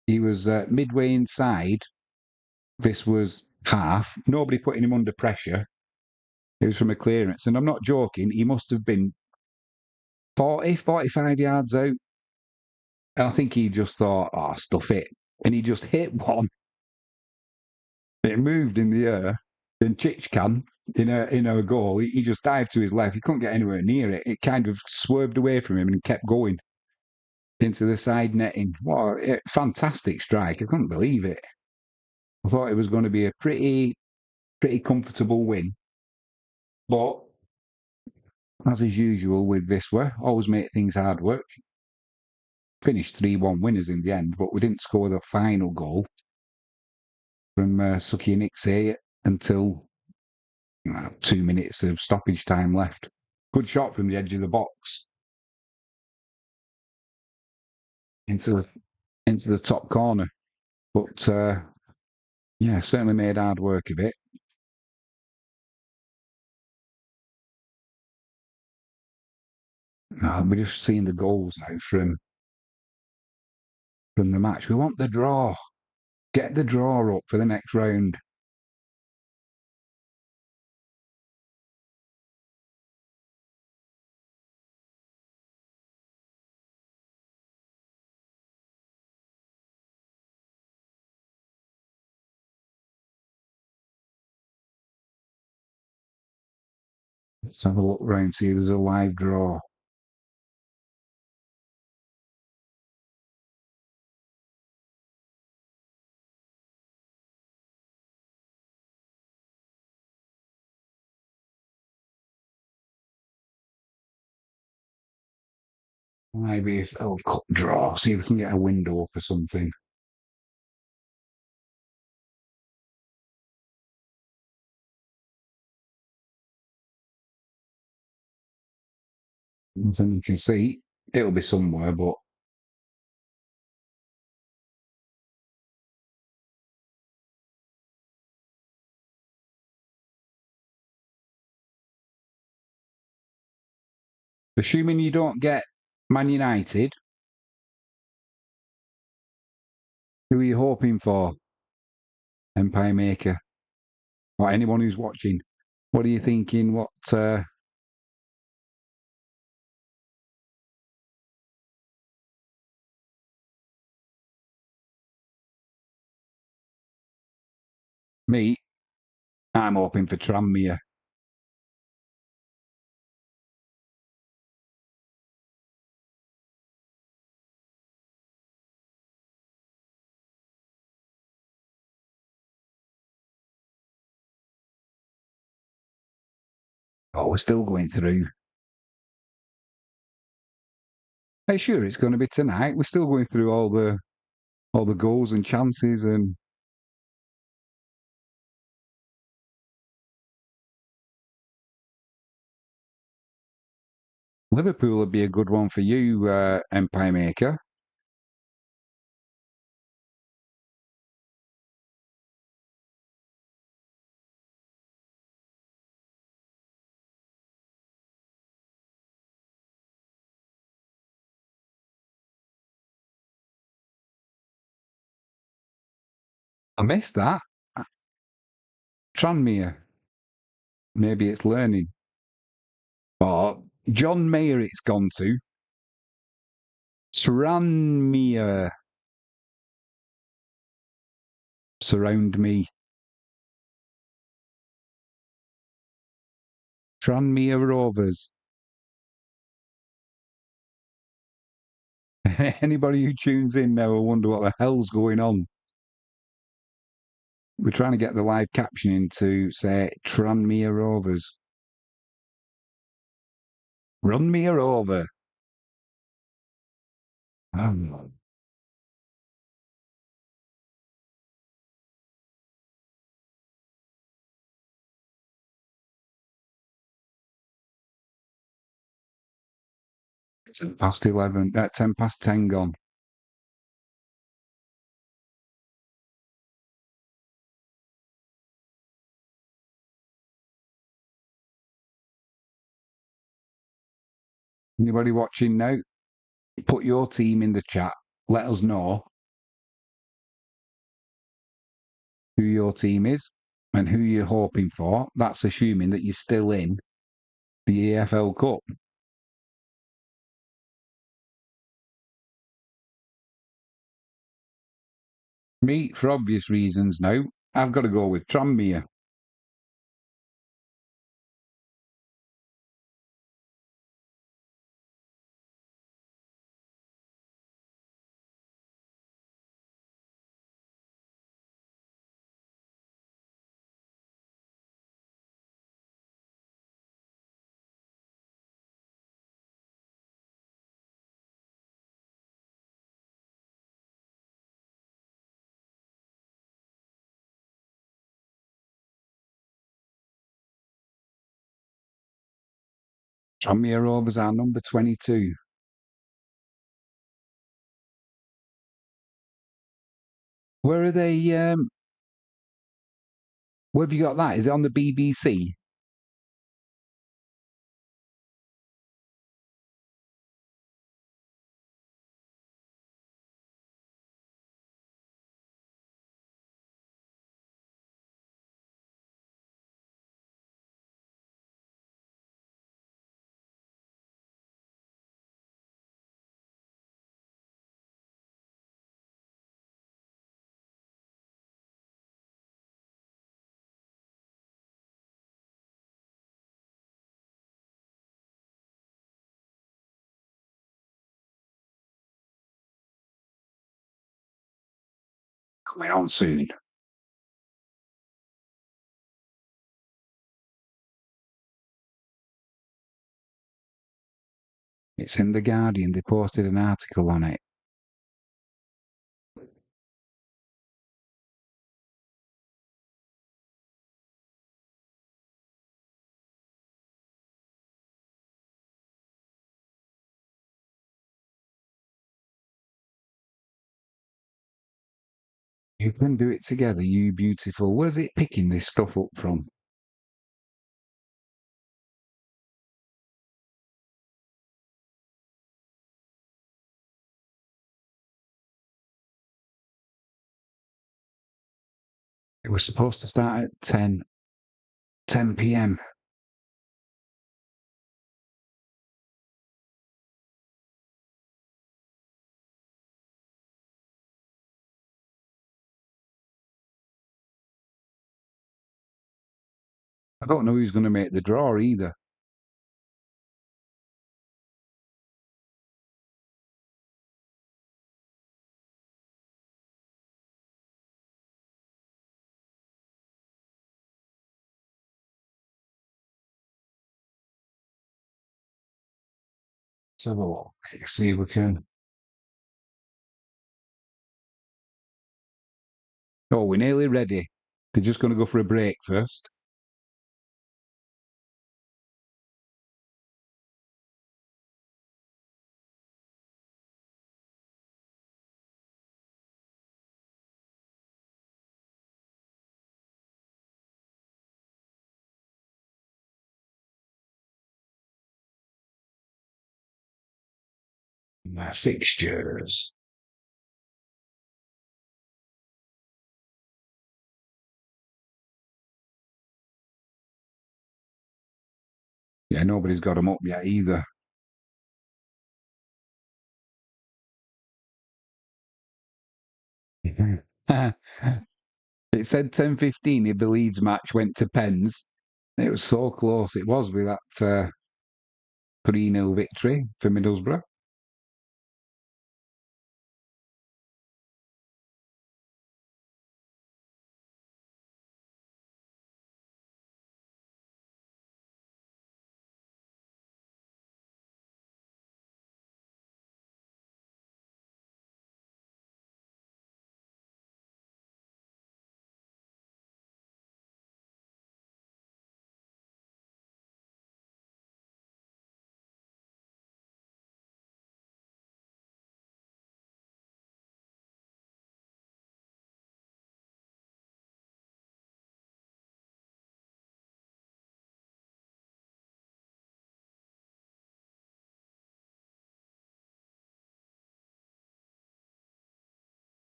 he was midway inside. This was half. Nobody putting him under pressure. It was from a clearance. And I'm not joking, he must have been 45 yards out. And I think he just thought, stuff it. And he just hit one. It moved in the air. Then Chichkan, in a goal, he just dived to his left. He couldn't get anywhere near it. It kind of swerved away from him and kept going into the side netting. What a fantastic strike. I couldn't believe it. I thought it was going to be a pretty comfortable win. But as is usual with Wisła, always make things hard work. Finished 3-1 winners in the end, but we didn't score the final goal from Sukienix until 2 minutes of stoppage time left. Good shot from the edge of the box into the top corner. But yeah, certainly made hard work of it. We're just seeing the goals now from the match. We want the draw. Get the draw up for the next round. Let's have a look round, see if there's a live draw. Maybe if Cup draw, see if we can get a window up or something. Nothing you can see. It'll be somewhere, but assuming you don't get Man United, who are you hoping for? Empire Maker, or anyone who's watching? What are you thinking? What me? I'm hoping for Tranmere. Oh, we're still going through. Hey, sure, it's going to be tonight. We're still going through all the goals and chances, and Liverpool would be a good one for you, Empire Maker. I missed that. Tranmere. Maybe it's learning. Or John Mayer it's gone to. Tranmere. Surround me. Tranmere Rovers. Anybody who tunes in now will wonder what the hell's going on. We're trying to get the live captioning to say Tranmere Rovers. Run me over. Oh. It's past 11, 10 past 10 gone. Anybody watching now? Put your team in the chat. Let us know who your team is and who you're hoping for. That's assuming that you're still in the EFL Cup. Me, for obvious reasons now, I've got to go with Tranmere. Tranmere Rovers are number 22. Where are they? Where have you got that? Is it on the BBC? Coming on soon. It's in The Guardian. They posted an article on it. You can do it together, you beautiful. Where's it picking this stuff up from? It was supposed to start at 10 p.m. I don't know who's going to make the draw either. So, see if we can. Oh, we're nearly ready. They're just going to go for a break first. Fixtures. Yeah, nobody's got them up yet either. It said 10:15 if the Leeds match went to pens. It was so close. It was with that 3-0 victory for Middlesbrough.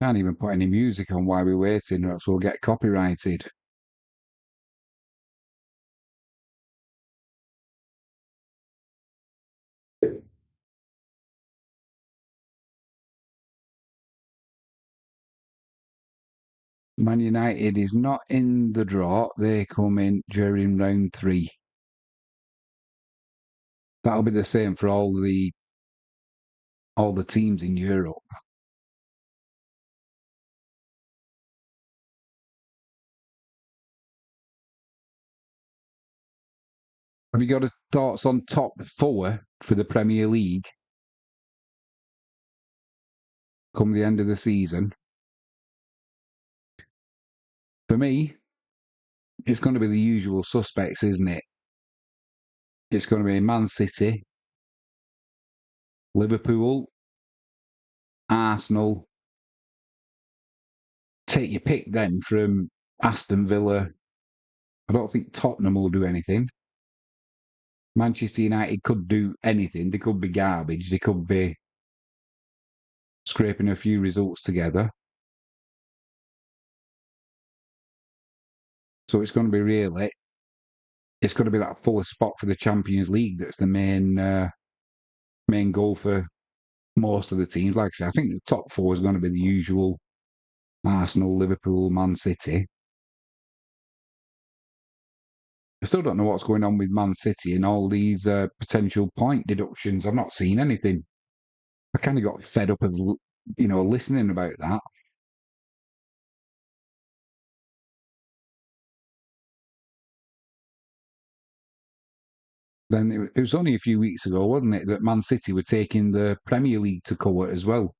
Can't even put any music on while we're waiting, or else we'll get copyrighted. Man United is not in the draw. They come in during round 3. That'll be the same for all the teams in Europe. Have you got a thoughts on top 4 for the Premier League come the end of the season? For me, it's going to be the usual suspects, isn't it? It's going to be Man City, Liverpool, Arsenal. Take your pick then from Aston Villa. I don't think Tottenham will do anything. Manchester United could do anything. They could be garbage. They could be scraping a few results together. So it's going to be really, it's going to be that full spot for the Champions League that's the main goal for most of the teams. Like I say, I think the top 4 is going to be the usual Arsenal, Liverpool, Man City. I still don't know what's going on with Man City and all these potential point deductions. I've not seen anything. I kind of got fed up of, listening about that. Then it was only a few weeks ago, wasn't it, that Man City were taking the Premier League to court as well.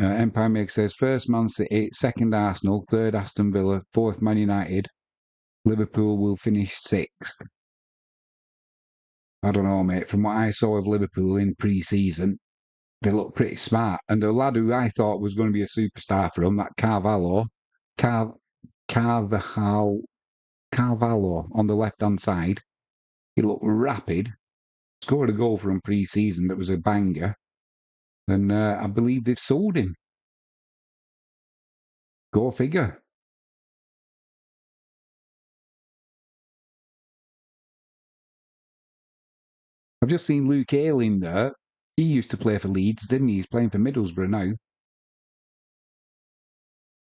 Empire Make says first Man City, second Arsenal, third Aston Villa, fourth Man United. Liverpool will finish 6th. I don't know, mate. From what I saw of Liverpool in pre-season, they look pretty smart. And the lad who I thought was going to be a superstar for them, that Car- Carvajal, Carvalho on the left-hand side, he looked rapid. Scored a goal for him pre-season that was a banger. And I believe they've sold him. Go figure. I've just seen Luke Ayling there. He used to play for Leeds, didn't he? He's playing for Middlesbrough now.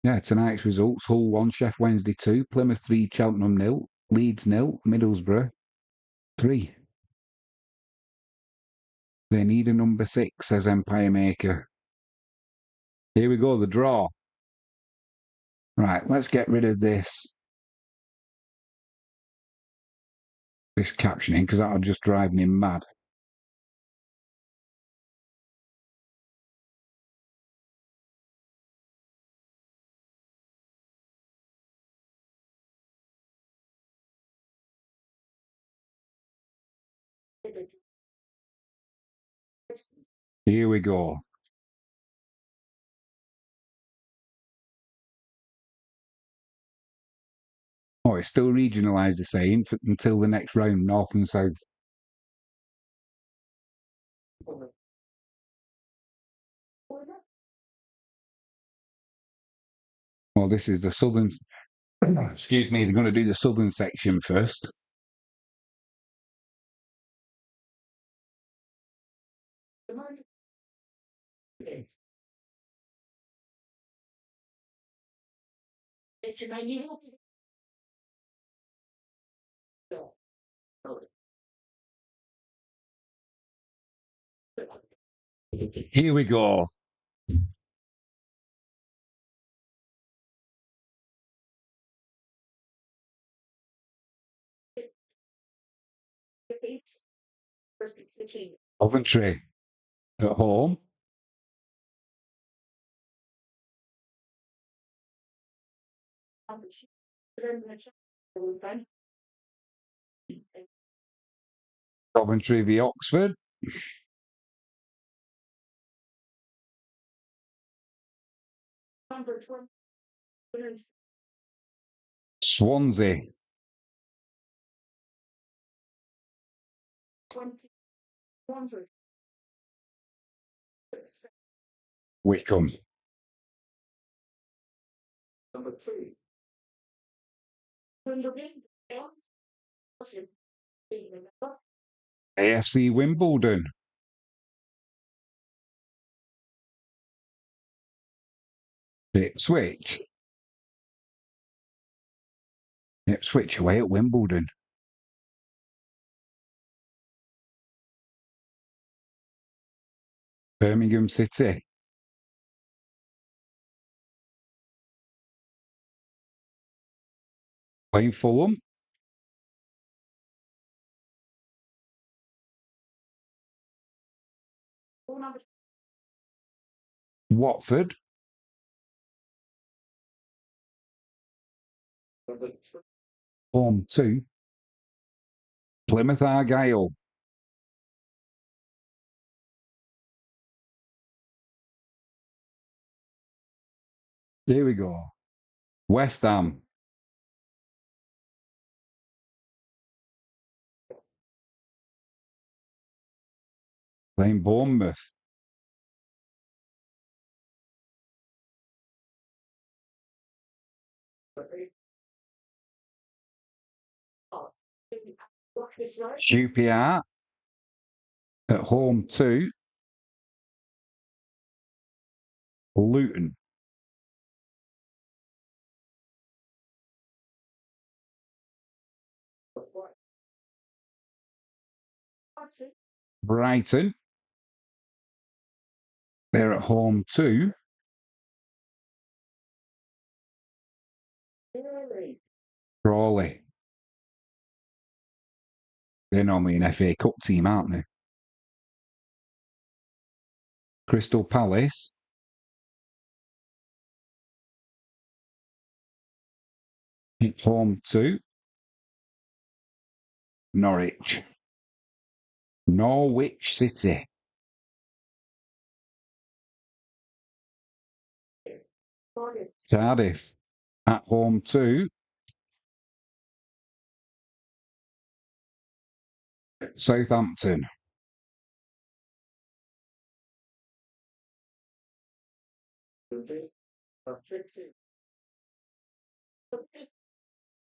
Yeah, tonight's results: Hull 1, Sheff Wednesday 2, Plymouth 3, Cheltenham 0, Leeds 0, Middlesbrough 3. They need a number 6, says Empire Maker. Here we go, the draw. Right, let's get rid of this captioning because that'll just drive me mad. Here we go. Oh, it's still regionalised, the same until the next round, north and south. Well, this is the southern. Excuse me, they're going to do the southern section first. Here we go. Coventry at home. Coventry v Oxford. Swansea. Wickham. AFC Wimbledon. Ipswich. Ipswich away at Wimbledon. Birmingham City. Playing Fulham. Watford. Home 2. Plymouth Argyle. Here we go. West Ham. Playing Bournemouth. QPR at home 2. Luton. Brighton. They're at home 2. Crawley. They're normally an FA Cup team, aren't they? Crystal Palace. Home 2. Norwich. Norwich City. Cardiff. At home 2. Southampton.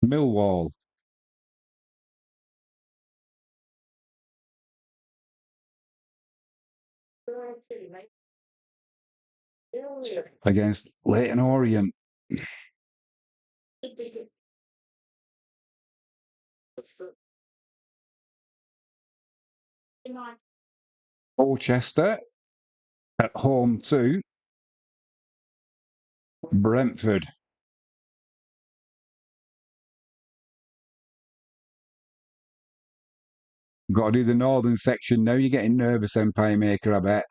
Millwall. Against Leyton Orient. Colchester. At home 2. Brentford. Got to do the northern section now. You're getting nervous, Empire Maker, I bet.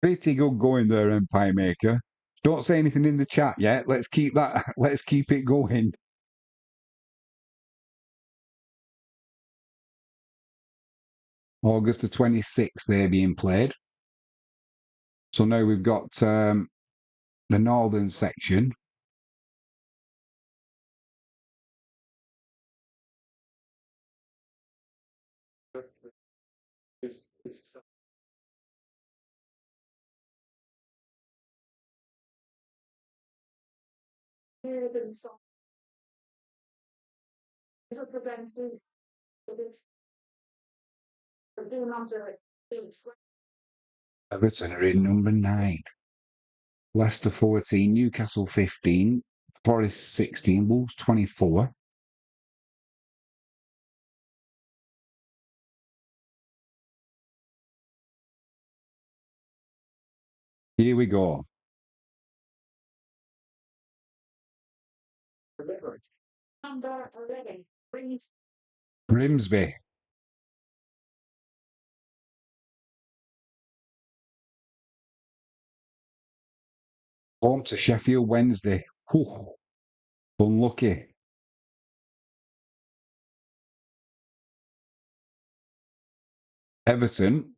Pretty good going there, Empire Maker. Don't say anything in the chat yet. Let's keep that. Let's keep it going. August the 26th, they're being played. So now we've got the northern section. Everton are in number 9. Leicester 14, Newcastle 15, Forest 16, Wolves 24. Here we go. Grimsby. Home to Sheffield Wednesday. Whew, unlucky. Everton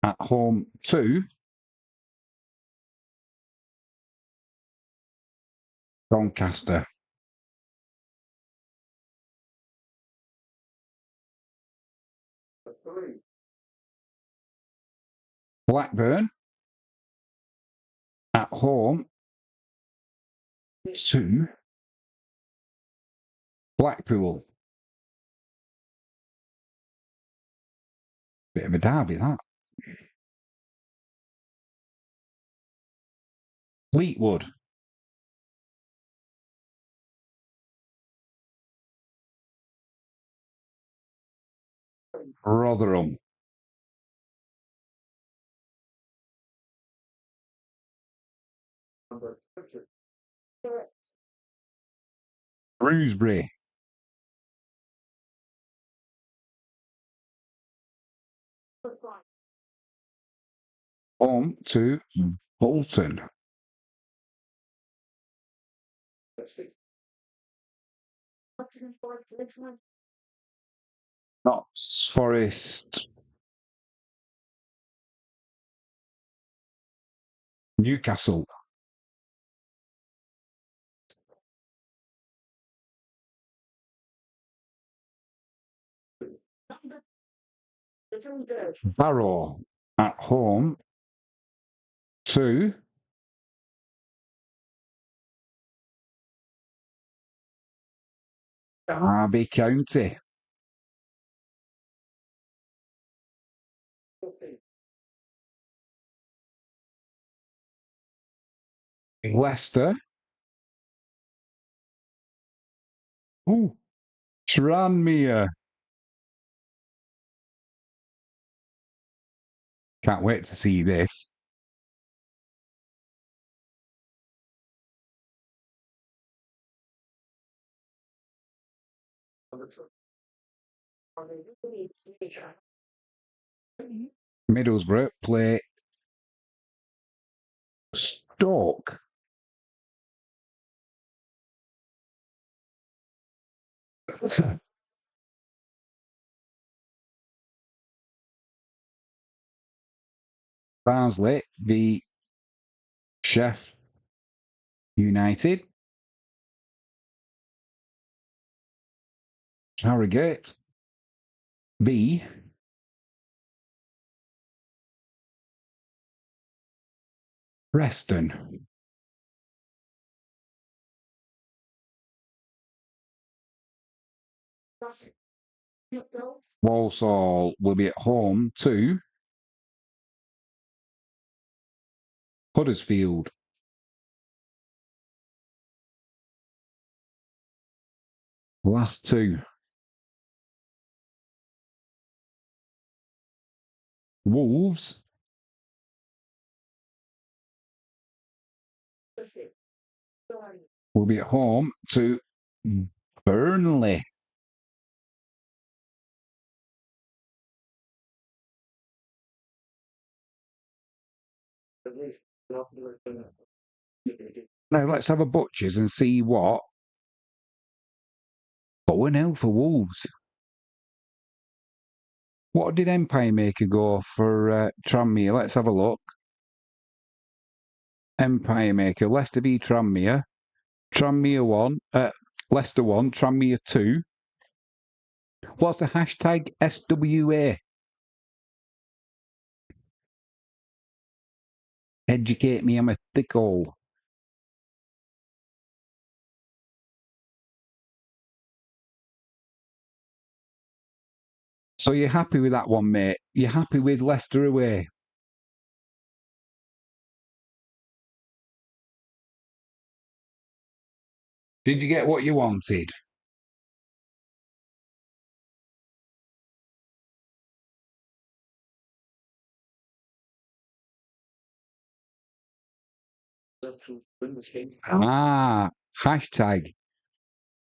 at home to Doncaster. Blackburn at home to Blackpool. Bit of a derby, that. Fleetwood. Rotherham. Shrewsbury. Home to Bolton. Notts Forest. Newcastle. Barrow at home to Derby County. Leicester. Ooh, Tranmere. Can't wait to see this. Middlesbrough play Stoke. Barnsley v Chef United. Harrogate v Preston. Walsall will be at home to Huddersfield. Last two. Wolves will be at home to Burnley. Now let's have a butchers and see what. 4-0 for Wolves. What did Empire Maker go for Tranmere? Let's have a look. Empire Maker, Leicester v Tranmere. Tranmere 1, Leicester 1, Tranmere 2. What's the hashtag SWA? Educate me, I'm a thicko. So you're happy with that one, mate? You're happy with Leicester away? Did you get what you wanted? Ah, hashtag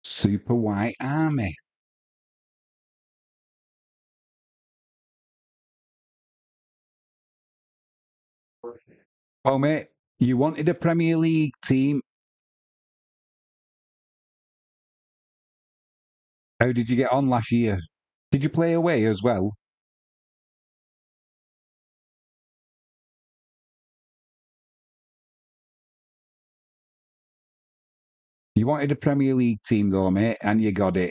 Super White Army. Well, mate, you wanted a Premier League team. How did you get on last year? Did you play away as well? You wanted a Premier League team, though, mate, and you got it.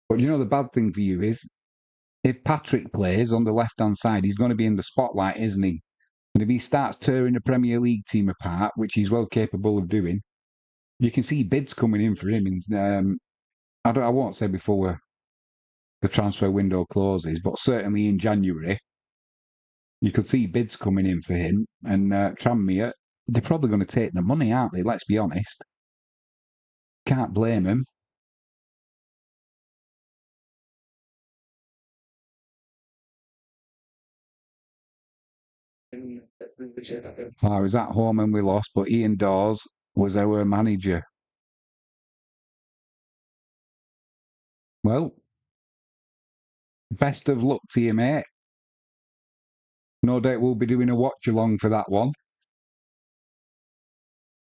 But you know the bad thing for you is if Patrick plays on the left hand side, he's going to be in the spotlight, isn't he? And if he starts tearing a Premier League team apart, which he's well capable of doing, you can see bids coming in for him. And I won't say before the transfer window closes, but certainly in January, you could see bids coming in for him. And Tranmere, they're probably going to take the money, aren't they? Let's be honest. Can't blame them. I was at home and we lost, but Ian Dawes was our manager. Well, best of luck to you, mate. No doubt we'll be doing a watch along for that one.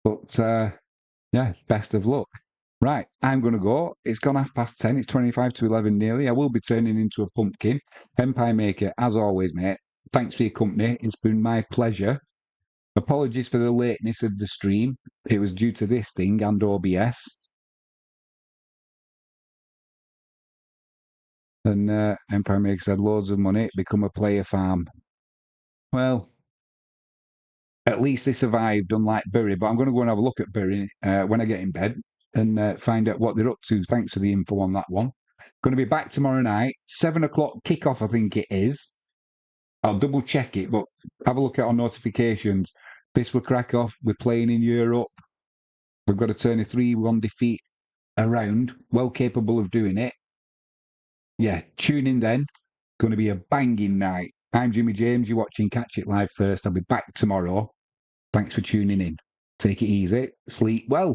But yeah, best of luck. Right, I'm going to go. It's gone 10:30. It's 25 to 11 nearly. I will be turning into a pumpkin. Empire Maker, as always, mate. Thanks for your company. It's been my pleasure. Apologies for the lateness of the stream. It was due to this thing and OBS. And Empire Maker said loads of money, become a player farm. Well, at least they survived, unlike Bury. But I'm going to go and have a look at Bury when I get in bed and find out what they're up to. Thanks for the info on that one. Going to be back tomorrow night, 7 o'clock kickoff, I think it is. I'll double check it, but have a look at our notifications. This will crack off. We're playing in Europe. We've got to turn a 3-1 defeat around. Well capable of doing it. Yeah, tune in then. Going to be a banging night. I'm Jimmy James. You're watching Catch It Live first. I'll be back tomorrow. Thanks for tuning in. Take it easy. Sleep well.